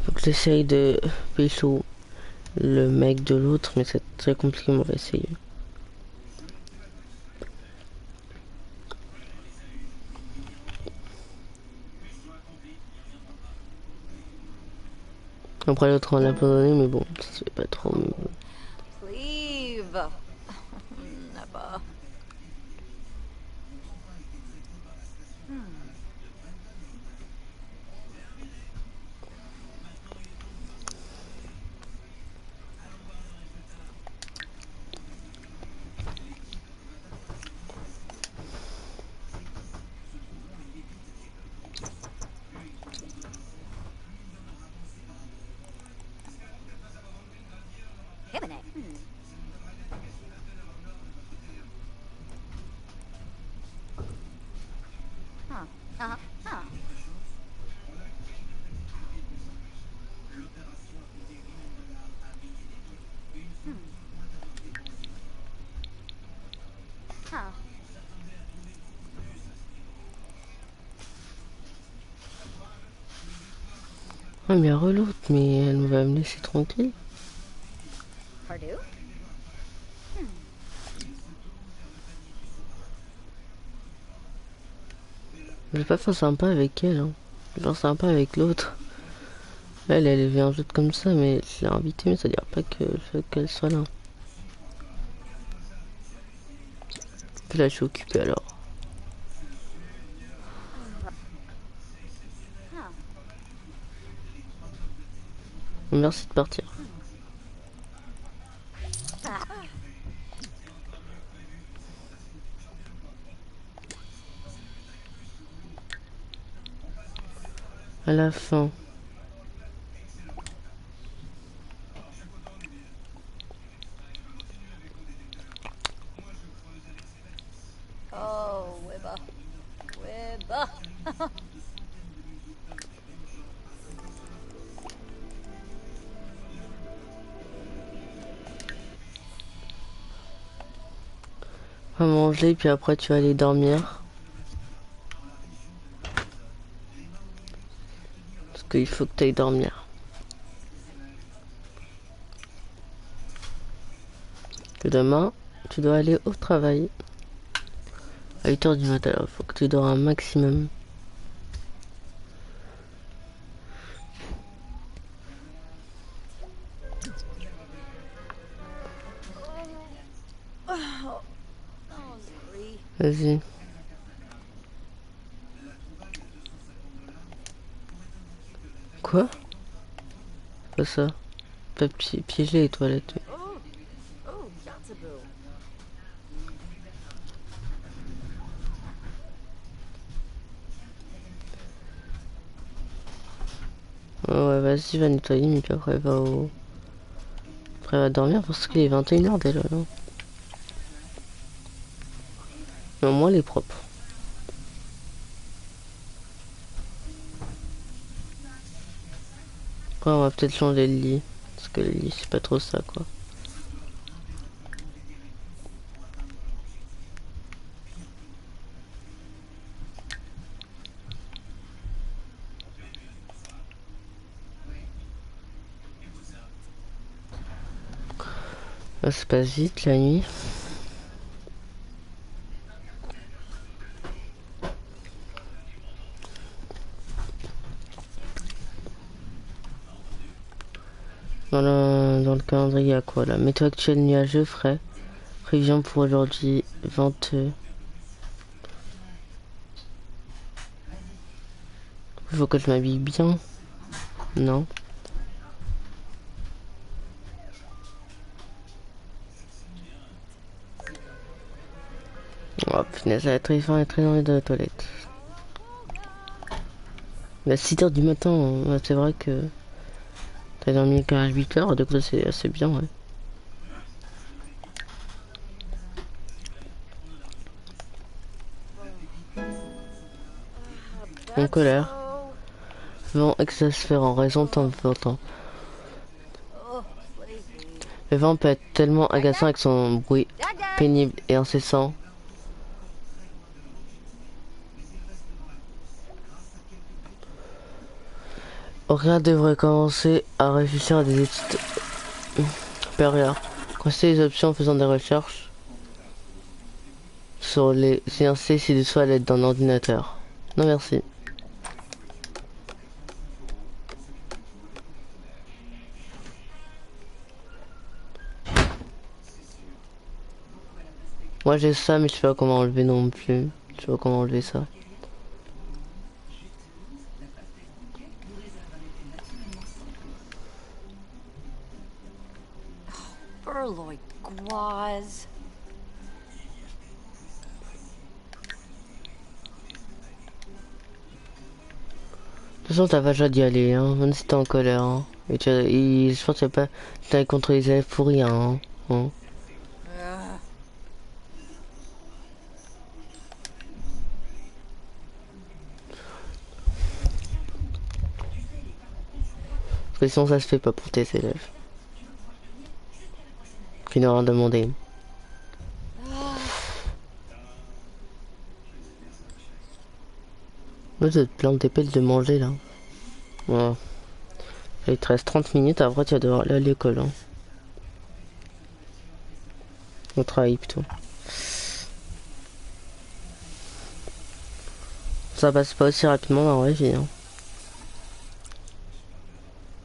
Faut que j'essaye de pécho le mec de l'autre, mais c'est très compliqué, mais on va essayer. Après l'autre on l'a abandonné, mais bon, c'est pas trop. Cleave. Never. Hibine. Huh. Huh. Huh. Ah mais l'autre, mais elle va me laisser tranquille. Pardue? Je vais pas faire sympa avec elle, hein. Je vais faire sympa avec l'autre. Elle vient juste comme ça, mais je l'ai invitée, mais ça veut dire pas que je veux qu'elle soit là. Puis là, je suis occupée alors. Merci de partir. À la fin. Oh, Wibba. Wibba. À manger, puis après tu vas aller dormir. Parce qu'il faut que tu ailles dormir. Que demain, tu dois aller au travail. À 8 h du matin, alors il faut que tu dors un maximum. Vas-y. Quoi? Pas ça. Pas piéger les toilettes. Oh, Yatsaboo. Ouais, vas-y, va nettoyer, mais puis après va au... Après va dormir parce qu'il est 21 h déjà, là. Mais au moins, elle est propre. Après, on va peut-être changer le lit. Parce que le lit, c'est pas trop ça, quoi. Ça se passe vite, la nuit. calendrier à quoi là? Météo actuelle nuageux, frais. Prévision pour aujourd'hui, venteux. Il faut que je m'habille bien. Non. Oh punaise, ça va être très faim et très envie de la toilette. Mais à 6h du matin, c'est vrai que t'as dormi qu'à 8h, donc ça c'est assez bien, ouais. En colère. Vent exaspérant, raison temps important. Le vent peut être tellement agaçant avec son bruit pénible et incessant. Auréa devrait commencer à réfléchir à des études supérieures. Consulter les options en faisant des recherches sur les CNC ci-dessous à l'aide d'un ordinateur. Non merci. Moi j'ai ça mais je sais pas comment enlever non plus. Je sais pas comment enlever ça. Burloid Guaz. De toute façon t'as pas déjà d'y aller hein, même si t'es en colère hein. Et je pense que pas t'as contre les élèves pour rien hein. Parce que sinon ça se fait pas pour tes élèves. Qui n'ont rien demandé. Là, tu te plantes tes pelles de manger là. Ouais. Il te reste 30 minutes, après tu vas devoir aller à l'école. Hein. Au travail plutôt. Ça passe pas aussi rapidement dans la vraie vie. Hein.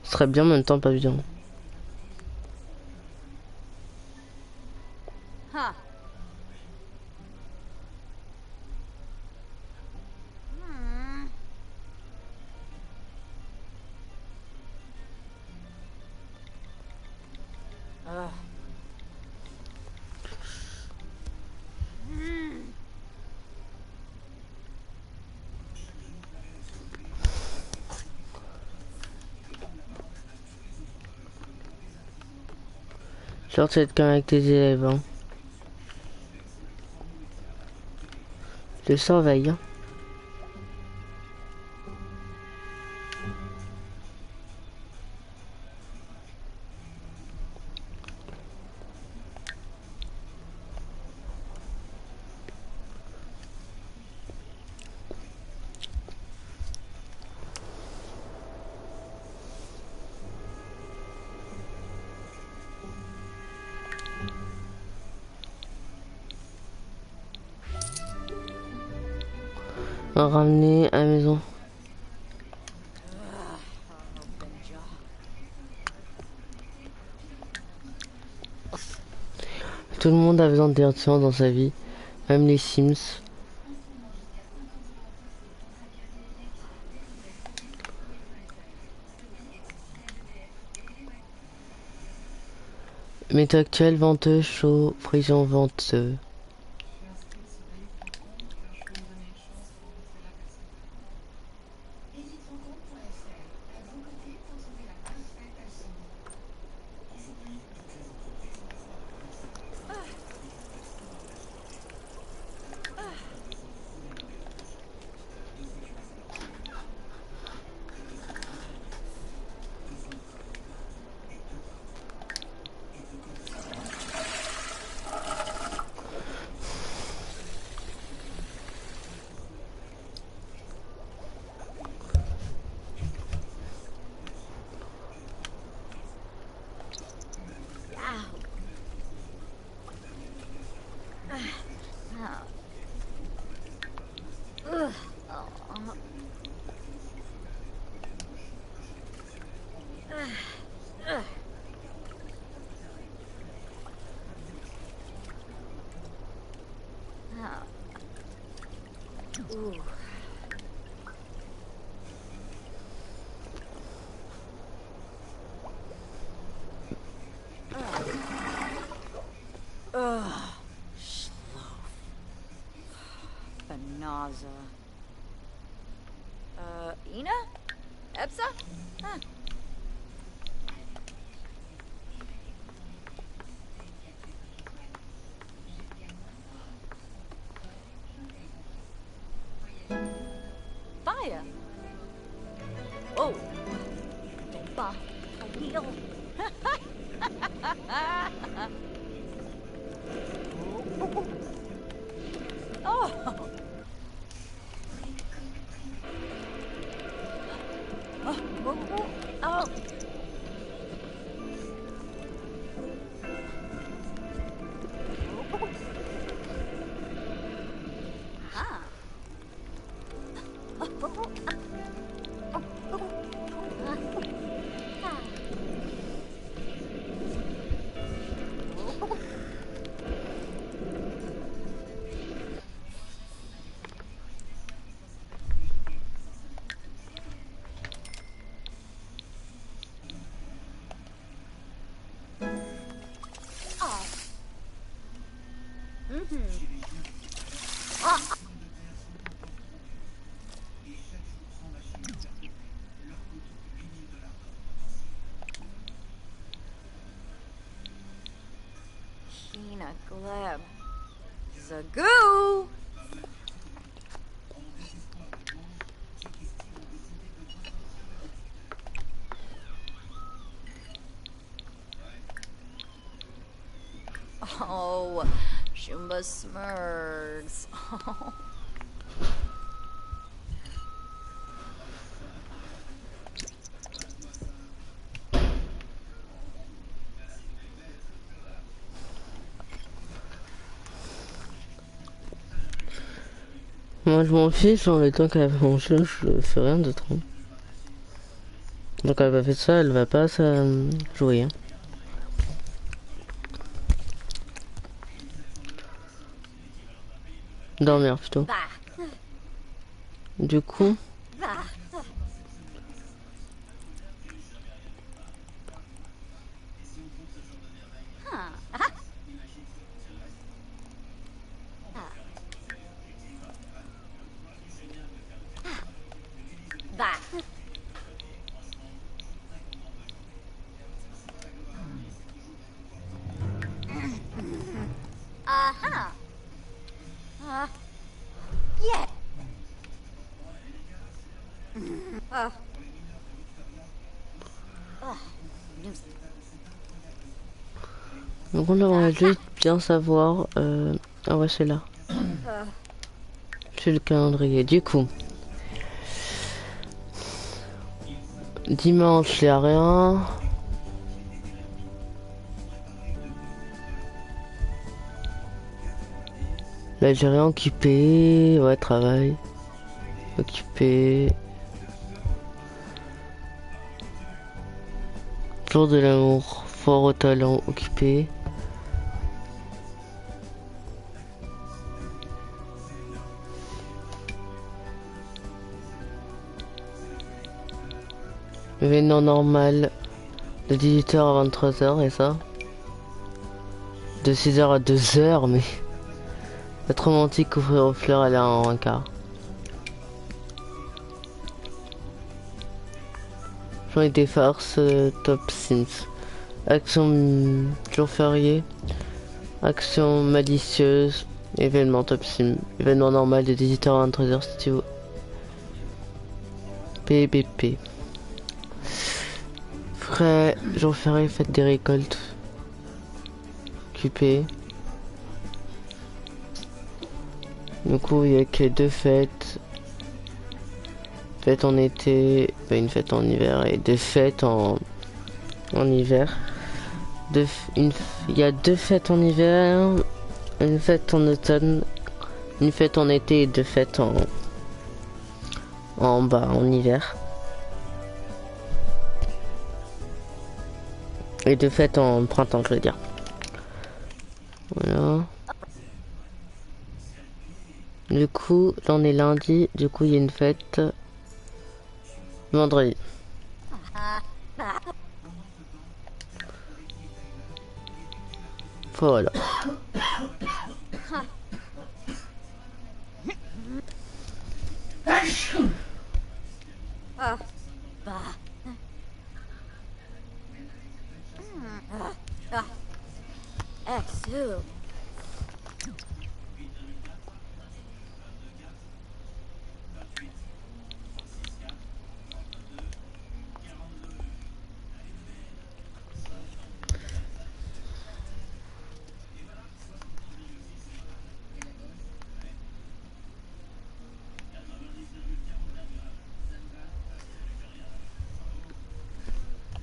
Ce serait bien, en même temps pas bien. Huh. Genre tu vas être quand même avec tes élèves. Hein. Je surveille. Hein. Ramener à la maison. Tout le monde a besoin de divertissement dans sa vie, même les Sims. Météo actuel, venteux, chaud, prison venteux. Ooh. Ugh. Schloaf. Banaza. Ina? Epsa? Huh. Fire. Whoa. Ba. Heal. Oh. Oh. Kina Gleb. Zagoo! Oh, Shumba Smurgs. Oh. Moi je m'en fiche, dans le temps qu'elle va manger, je fais rien d'autre. Hein. Donc elle va faire ça, elle va pas ça jouer. Hein. Dormir plutôt. Du coup. Yeah. Donc on devrait juste bien savoir. Ah ouais, c'est là. C'est le calendrier. Du coup, dimanche, il n'y a rien. Là, j'ai rien occupé. Ouais, travail. Occupé. Jour de l'amour. Fort au talent. Occupé. Événement normal de 18h à 23h et ça de 6h à 2h, mais être romantique, offrir aux fleurs, aller en un quart. Journée des farces, top Sims. Action jour férié. Action malicieuse. Événement top Sim. Événement normal de 18h à 23h si tu veux. PBP. Frais, jour férié, fête des récoltes. Occupé. Du coup, il n'y a que 2 fêtes. Fête en été, une fête en hiver et 2 fêtes en hiver. Il y a 2 fêtes en hiver, une fête en automne, une fête en été et 2 fêtes en hiver. Et 2 fêtes en printemps, je veux dire. Voilà. Du coup, là on est lundi, du coup il y a une fête vendredi. Voilà. Excellent.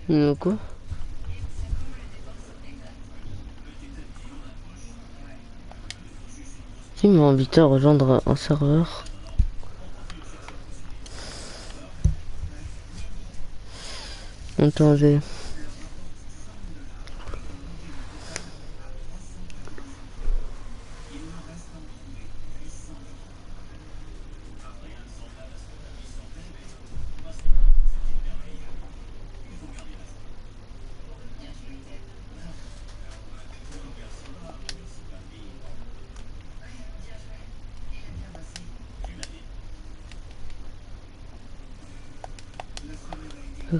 Du coup. Il m'a invité à rejoindre un serveur. Attendez.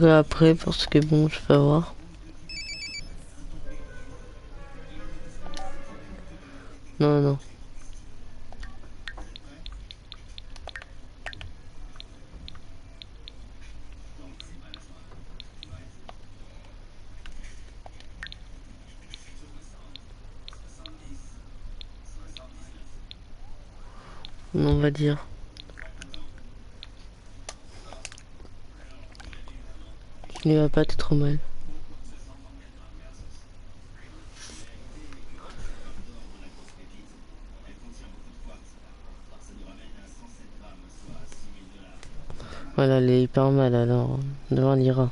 Après, parce que bon, je peux voir. Non, non. On va dire. Il va pas être trop mal. Voilà, elle est hyper mal alors. Devant l'Ira.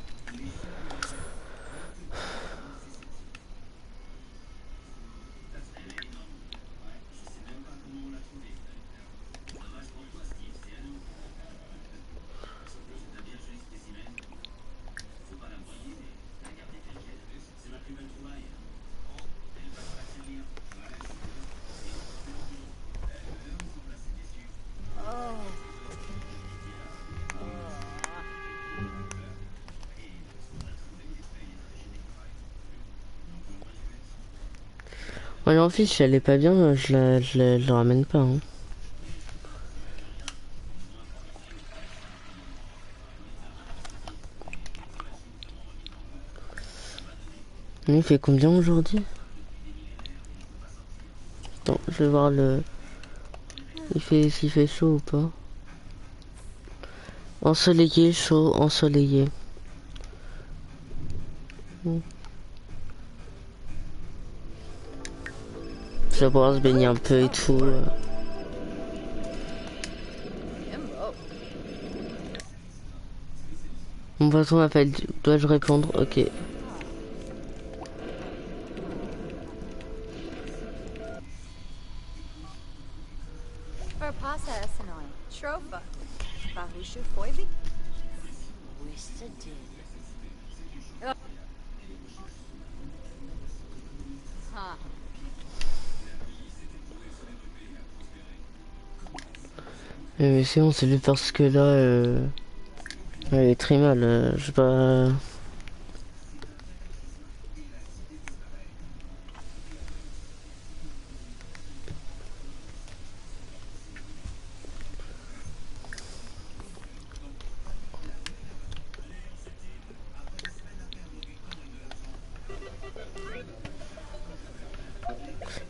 Ouais, en fait, si elle est pas bien, je la ramène pas. Hein. Il fait combien aujourd'hui? Attends, je vais voir le... s'il fait chaud ou pas. Ensoleillé, chaud, ensoleillé. Je vais pouvoir se baigner un peu et tout. Mon patron m'appelle, dois-je répondre? Ok. Verpasa Esanoi. Trofa. Bahushu Foibi. Wisted. Huh. Mais sinon, c'est juste parce que là, elle est très mal. Je sais pas.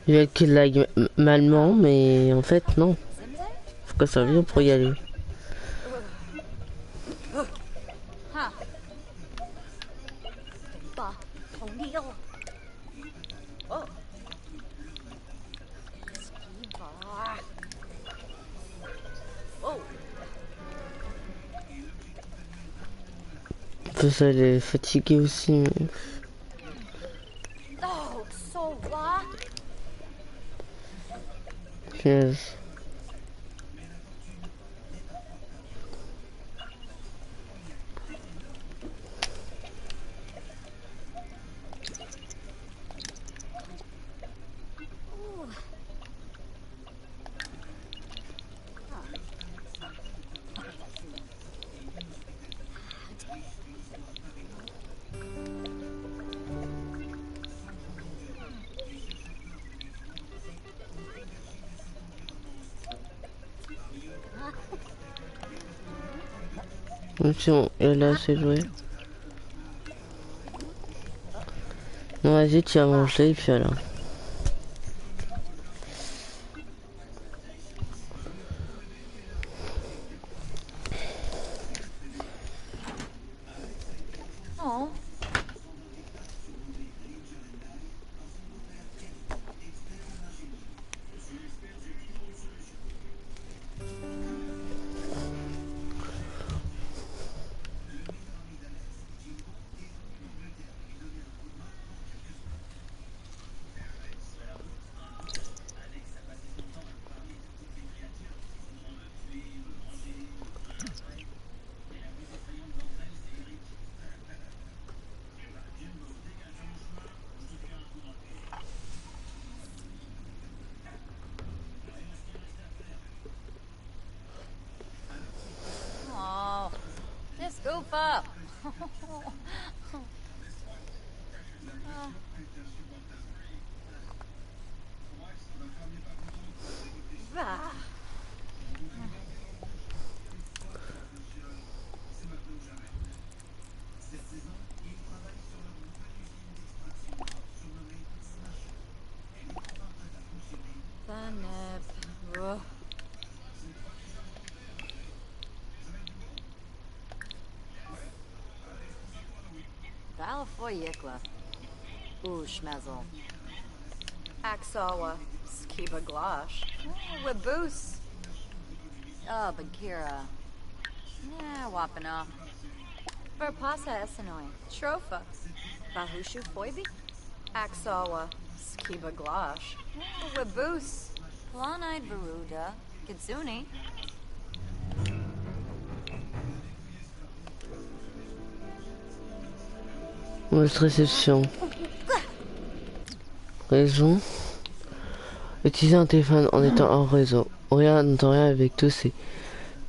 Il y a qu'il lag malement, mais en fait, non. Faut que ça vienne pour y aller. Peu ça, elle est fatiguée aussi. Mais... Oh, so what? Yes. Même si elle a assez joué. Non, vas-y, tu vas manger et puis alors. Oh. Oh, just goof up. Ah. The nip. Ugh. Dalafoyikla. Ooh, schmezel. Axawa. Skiba glosh. Waboose. Oh, Bagheera. Yeah, Wapana. Verpasa Essenoi. Tropha. Bahushu Foibi. Axawa. Skiba glosh. Waboose. Blonde-eyed Veruda. Kitsune. Mauvaise réception. Raison. Utiliser un téléphone en étant hors réseau. Rien n'entend rien avec tous ces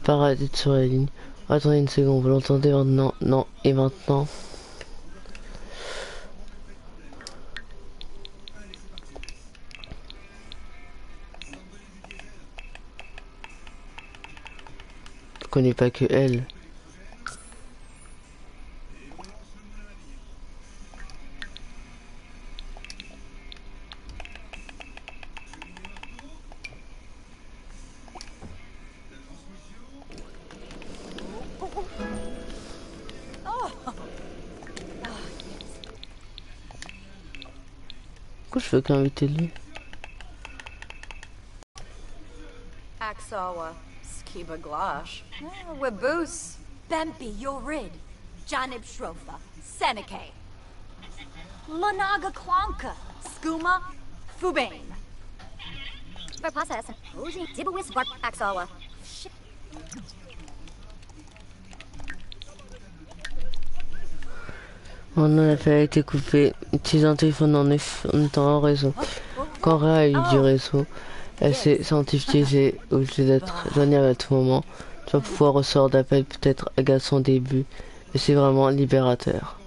parasites sur la ligne. Attendez une seconde, vous l'entendez maintenant? Non. Et maintenant? Je connais pas que elle. Pourquoi je veux qu'inviter lui? Axawa. Skiba glosh. Waboose. Bempi Yorid. Janib Shrofa. Seneca. Lanaga Klonka. Skooma. Fubane. Verpasa Essen. Oji. Dibawis Bark. Axawa. Mon appel a été coupé. Utilise un téléphone en étant en réseau. Quand Rhea a eu du réseau, elle s'est sentie utilisée au lieu d'être joignable à tout moment. Tu vas pouvoir recevoir d'appels peut-être agaçant au début, mais c'est vraiment libérateur.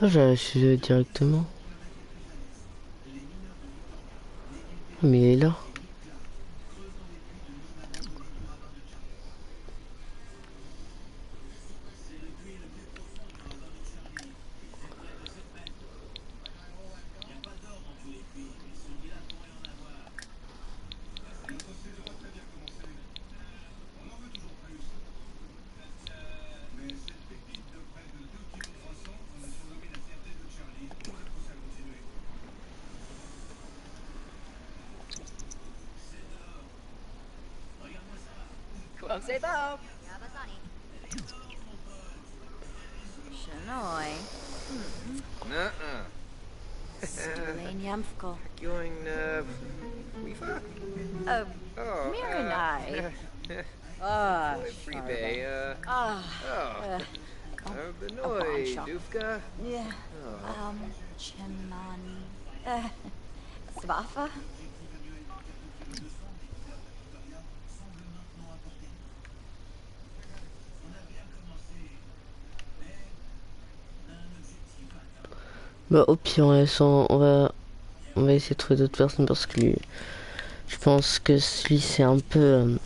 Ça, j'ai reçu directement. Mais il est là. Say bow. Shanoi. Nuh-uh. Lane Yamfko. Going, Weefa? Oh, Miranai. Ah, Free Bay, Ah. Benoi, Dufka. Yeah. Oh. Chimani. Svafa. Bah au pire on va essayer de trouver d'autres personnes parce que lui Je pense que celui c'est un peu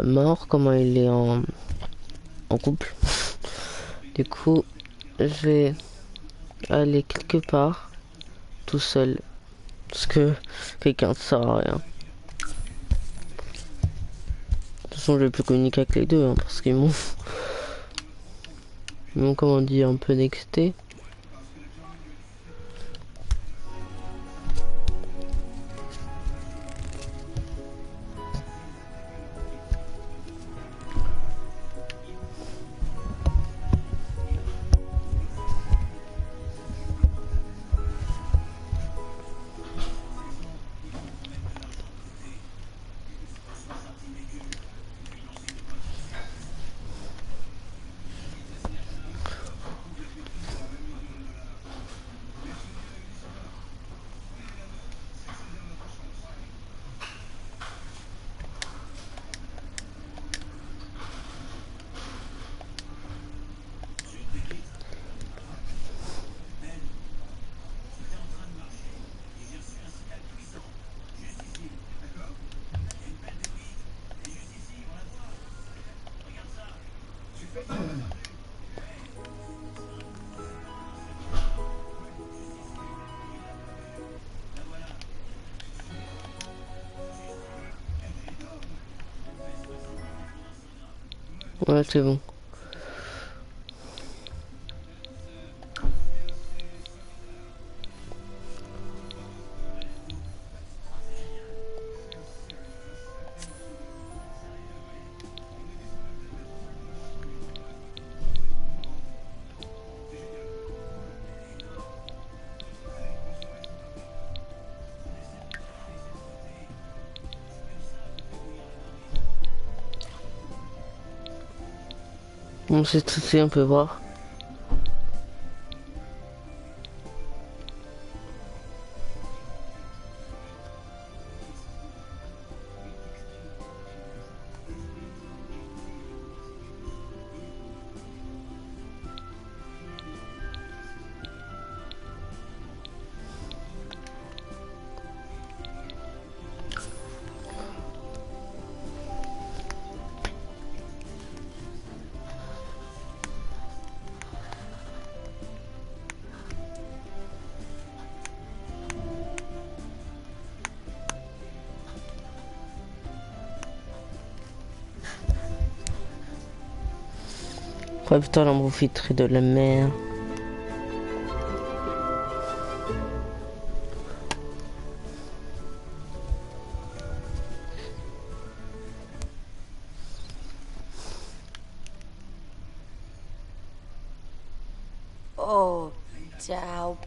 mort, comment il est en couple. Du coup, je vais aller quelque part tout seul. Parce que quelqu'un ne sert à rien. De toute façon, je vais plus communiquer avec les deux, hein, parce ils m'ont, comment dire, un peu nexté. Ouais, c'est bon. On s'est touché, on peut voir. Ouais, putain, on profiterait de la mer. Oh, ciao.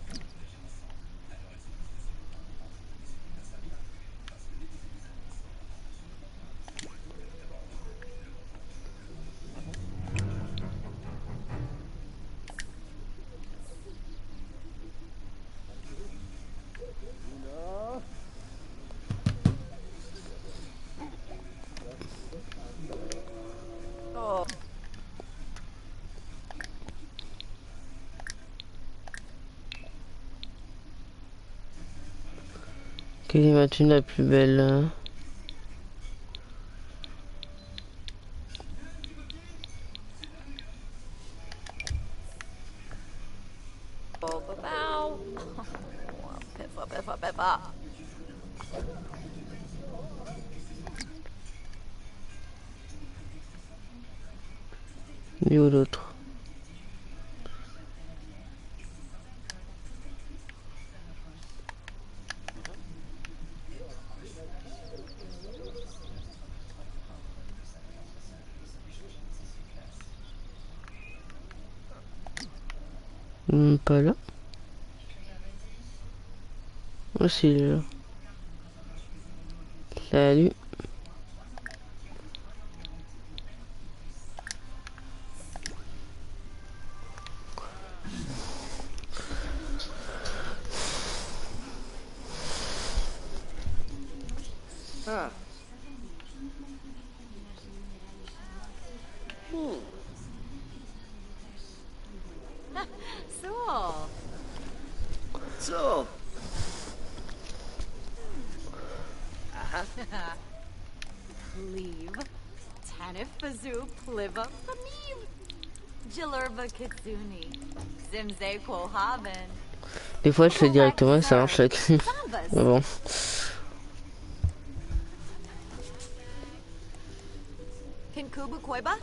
Oh. Quelle est ma thune la plus belle? Oh, bow. Piffa, piffa, piffa. Et où l'autre? Pas là. Aussi là. Salut. Huh. So, So, Leave. Tanif Bazoo Pliva Pamiv. Jilurva Kitsuni. Zimze Quohaven. Des fois, je fais directement et ça marche avec lui. Mais bon. Kinkubu Koiba?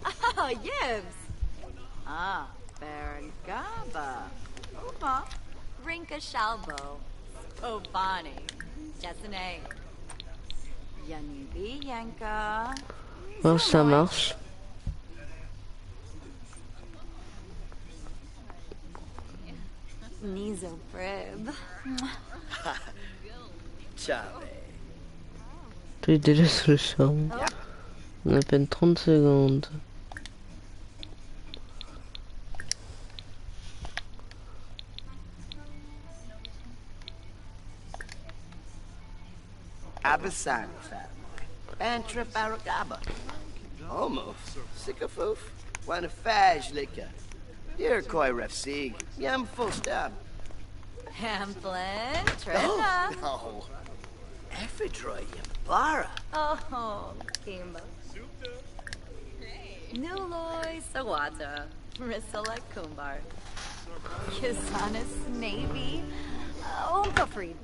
Ah, Yibs. Ah, Berengaba. Uma. Rinka Shalbo. Obani. Jessene. Yanibi Yanka. Non, ça marche. Nizo Prib. Chave. Tu es déjà sous le charme. On a à peine 30 secondes. Abasan Bantra Baragaba. Homo. Sikafoof. Wanafaj Lika. Dear Koi Refsig. Yam full stab. Hamplin. Trina. No. Ephidroid Yambara. Oh, Kimba. Nuloi Sawata. Risala Kumbar. Kisanis Navy. Umpafreed.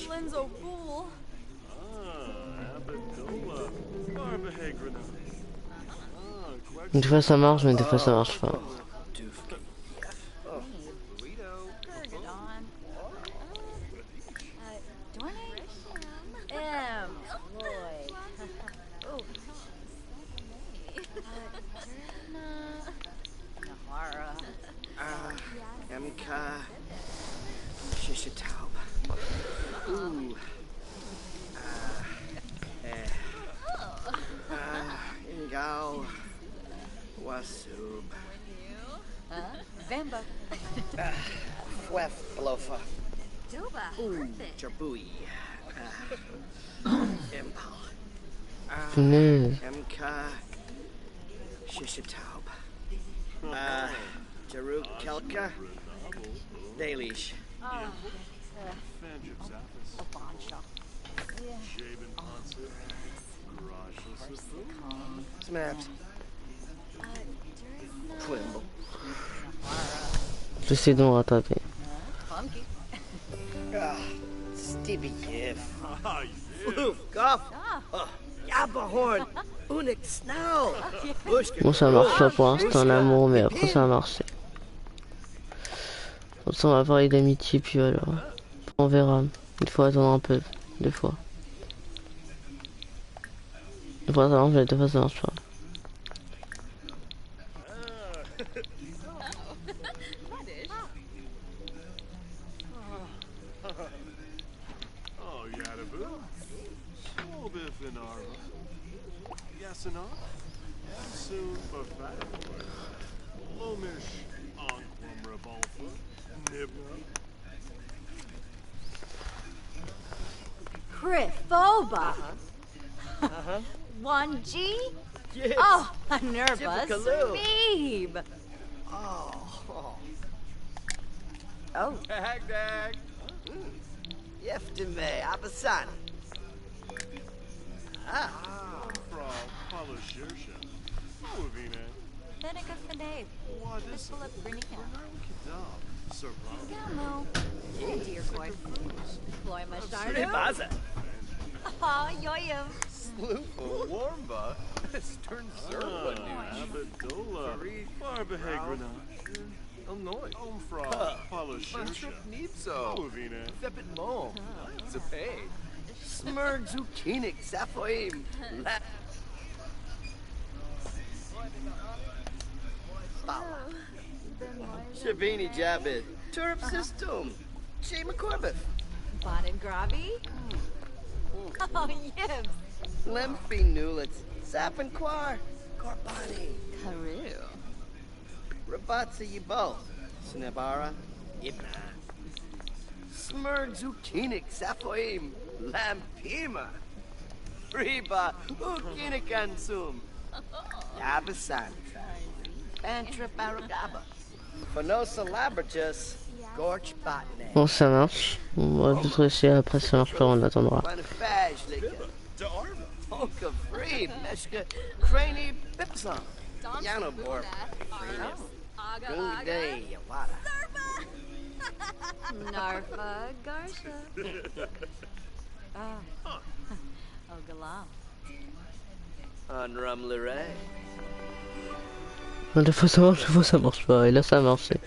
Lenzo Fool. Des fois ça marche, mais des fois ça marche pas. MK. Shishitaub. Ooh. Ingao. Wasub. Vamba. Fwef Blofa. Doba. Ooh. Jarbui. Impal. Punaise. MK. Shishitaub. Jaruk Kelka. Dalish. Snaps. Twimble. J'essaie de me rattraper. Stevie Yif. Floof, Guff. Yabahorn. Unik Snow. Bon, ça marche pas pour l'instant l'amour, mais après ça va marcher. Comme ça, on va parler d'amitié, puis voilà. On verra. Il faut attendre un peu, des fois. Des fois ça marche, mais des fois ça marche pas. Crifoba. 1G? Yes. Oh, Nervous. Typical. Meeb. Oh. Oh. Hagdag. Yeftime Abasan. Fenica Fanabe. Fistula Brinia. Gamo. Dear Koi. Loima Shardu. Baza. Ah, Yoyim. Sloofa Warmba. Stern Serpa Abadola. Barbahagrana. Illinois. Omfra. Palashirsha. Mantrip Nipso. Uvina. Fepit Mom. Zapay. Smurg Zukinik Zaphoim. Shabini Jabit. Turp System. Uchi McCormick. Bon Gravi? Oh, yibs. Limpy Newlets. Sapin Quar. Corbani. Haru. Rabatsa Yibo. Snebara. Ibna. Smurg Zukinik Safoim. Lampima. Riba. Ukinik Ansum. Yabasan. Antra Baragaba. Fanosa Labertus. Gorch Botnet. Bon, ça marche. On va tout essayer après, ça marche pas, on attendra. Polka Free. Meshka. Craney Bipson. Yano Bor. Day Yawada. Narfa Garsha. Oh. Ogalam. Unrum Liray. Des fois ça marche, des fois ça marche pas. Et là ça a marché.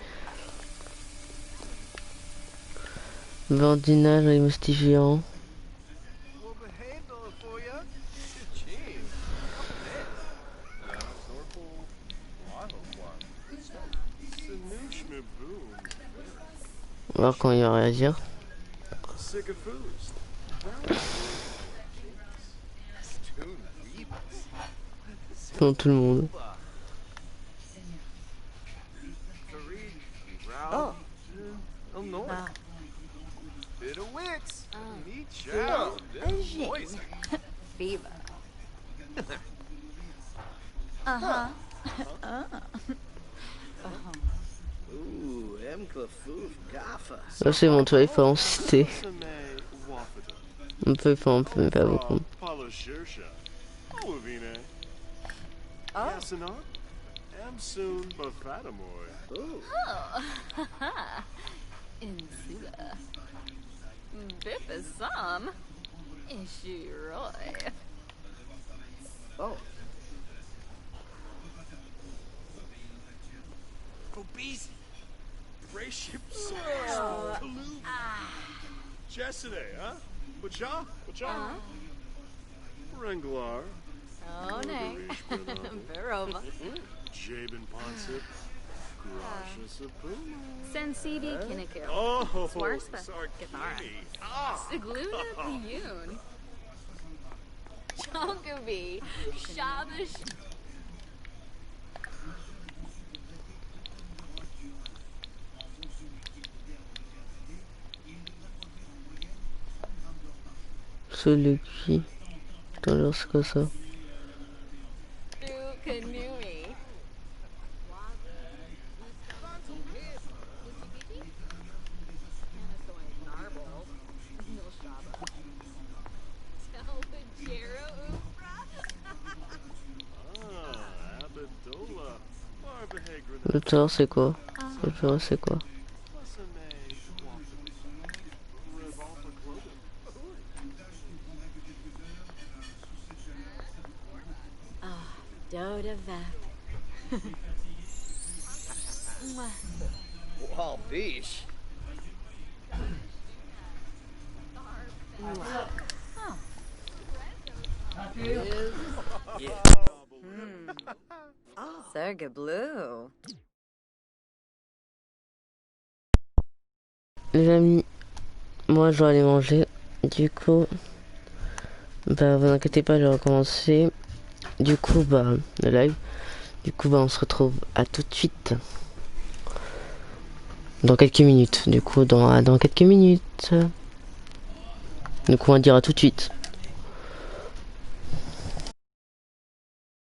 Bandinage et mystifiant. On va voir quand il va réagir. Dans tout le monde. Oh. Oh no. Bit of wicks. Neat job. Voice. Fever. Ooh, Emka Foof Gaffa. Là c'est bon, toi il faut en citer. Un peu, mais pas beaucoup. Insula. Bippasam. Ishiroy. Oh. Obese. Spaceship Yesterday, huh? Bacha? Renglar. Oh, nay. Verova. Jabin Ponsip. Grasha Sapuma. Sensidi Kinniku. Oh, Swarspa. Sarkini. Sigluna Piyun. Chonkabi. Shabish. Celui qui. Attends, alors c'est quoi ça? Kanui. Le tour c'est quoi? Le tour c'est quoi? Doda Vap. Wall Beach. Serga Blue. Les amis, moi je dois aller manger. Du coup, bah vous inquiétez pas, je vais recommencer. Du coup, bah le live. Du coup, bah on se retrouve à tout de suite. Dans quelques minutes. Du coup, dans quelques minutes. Donc on va dire à tout de suite.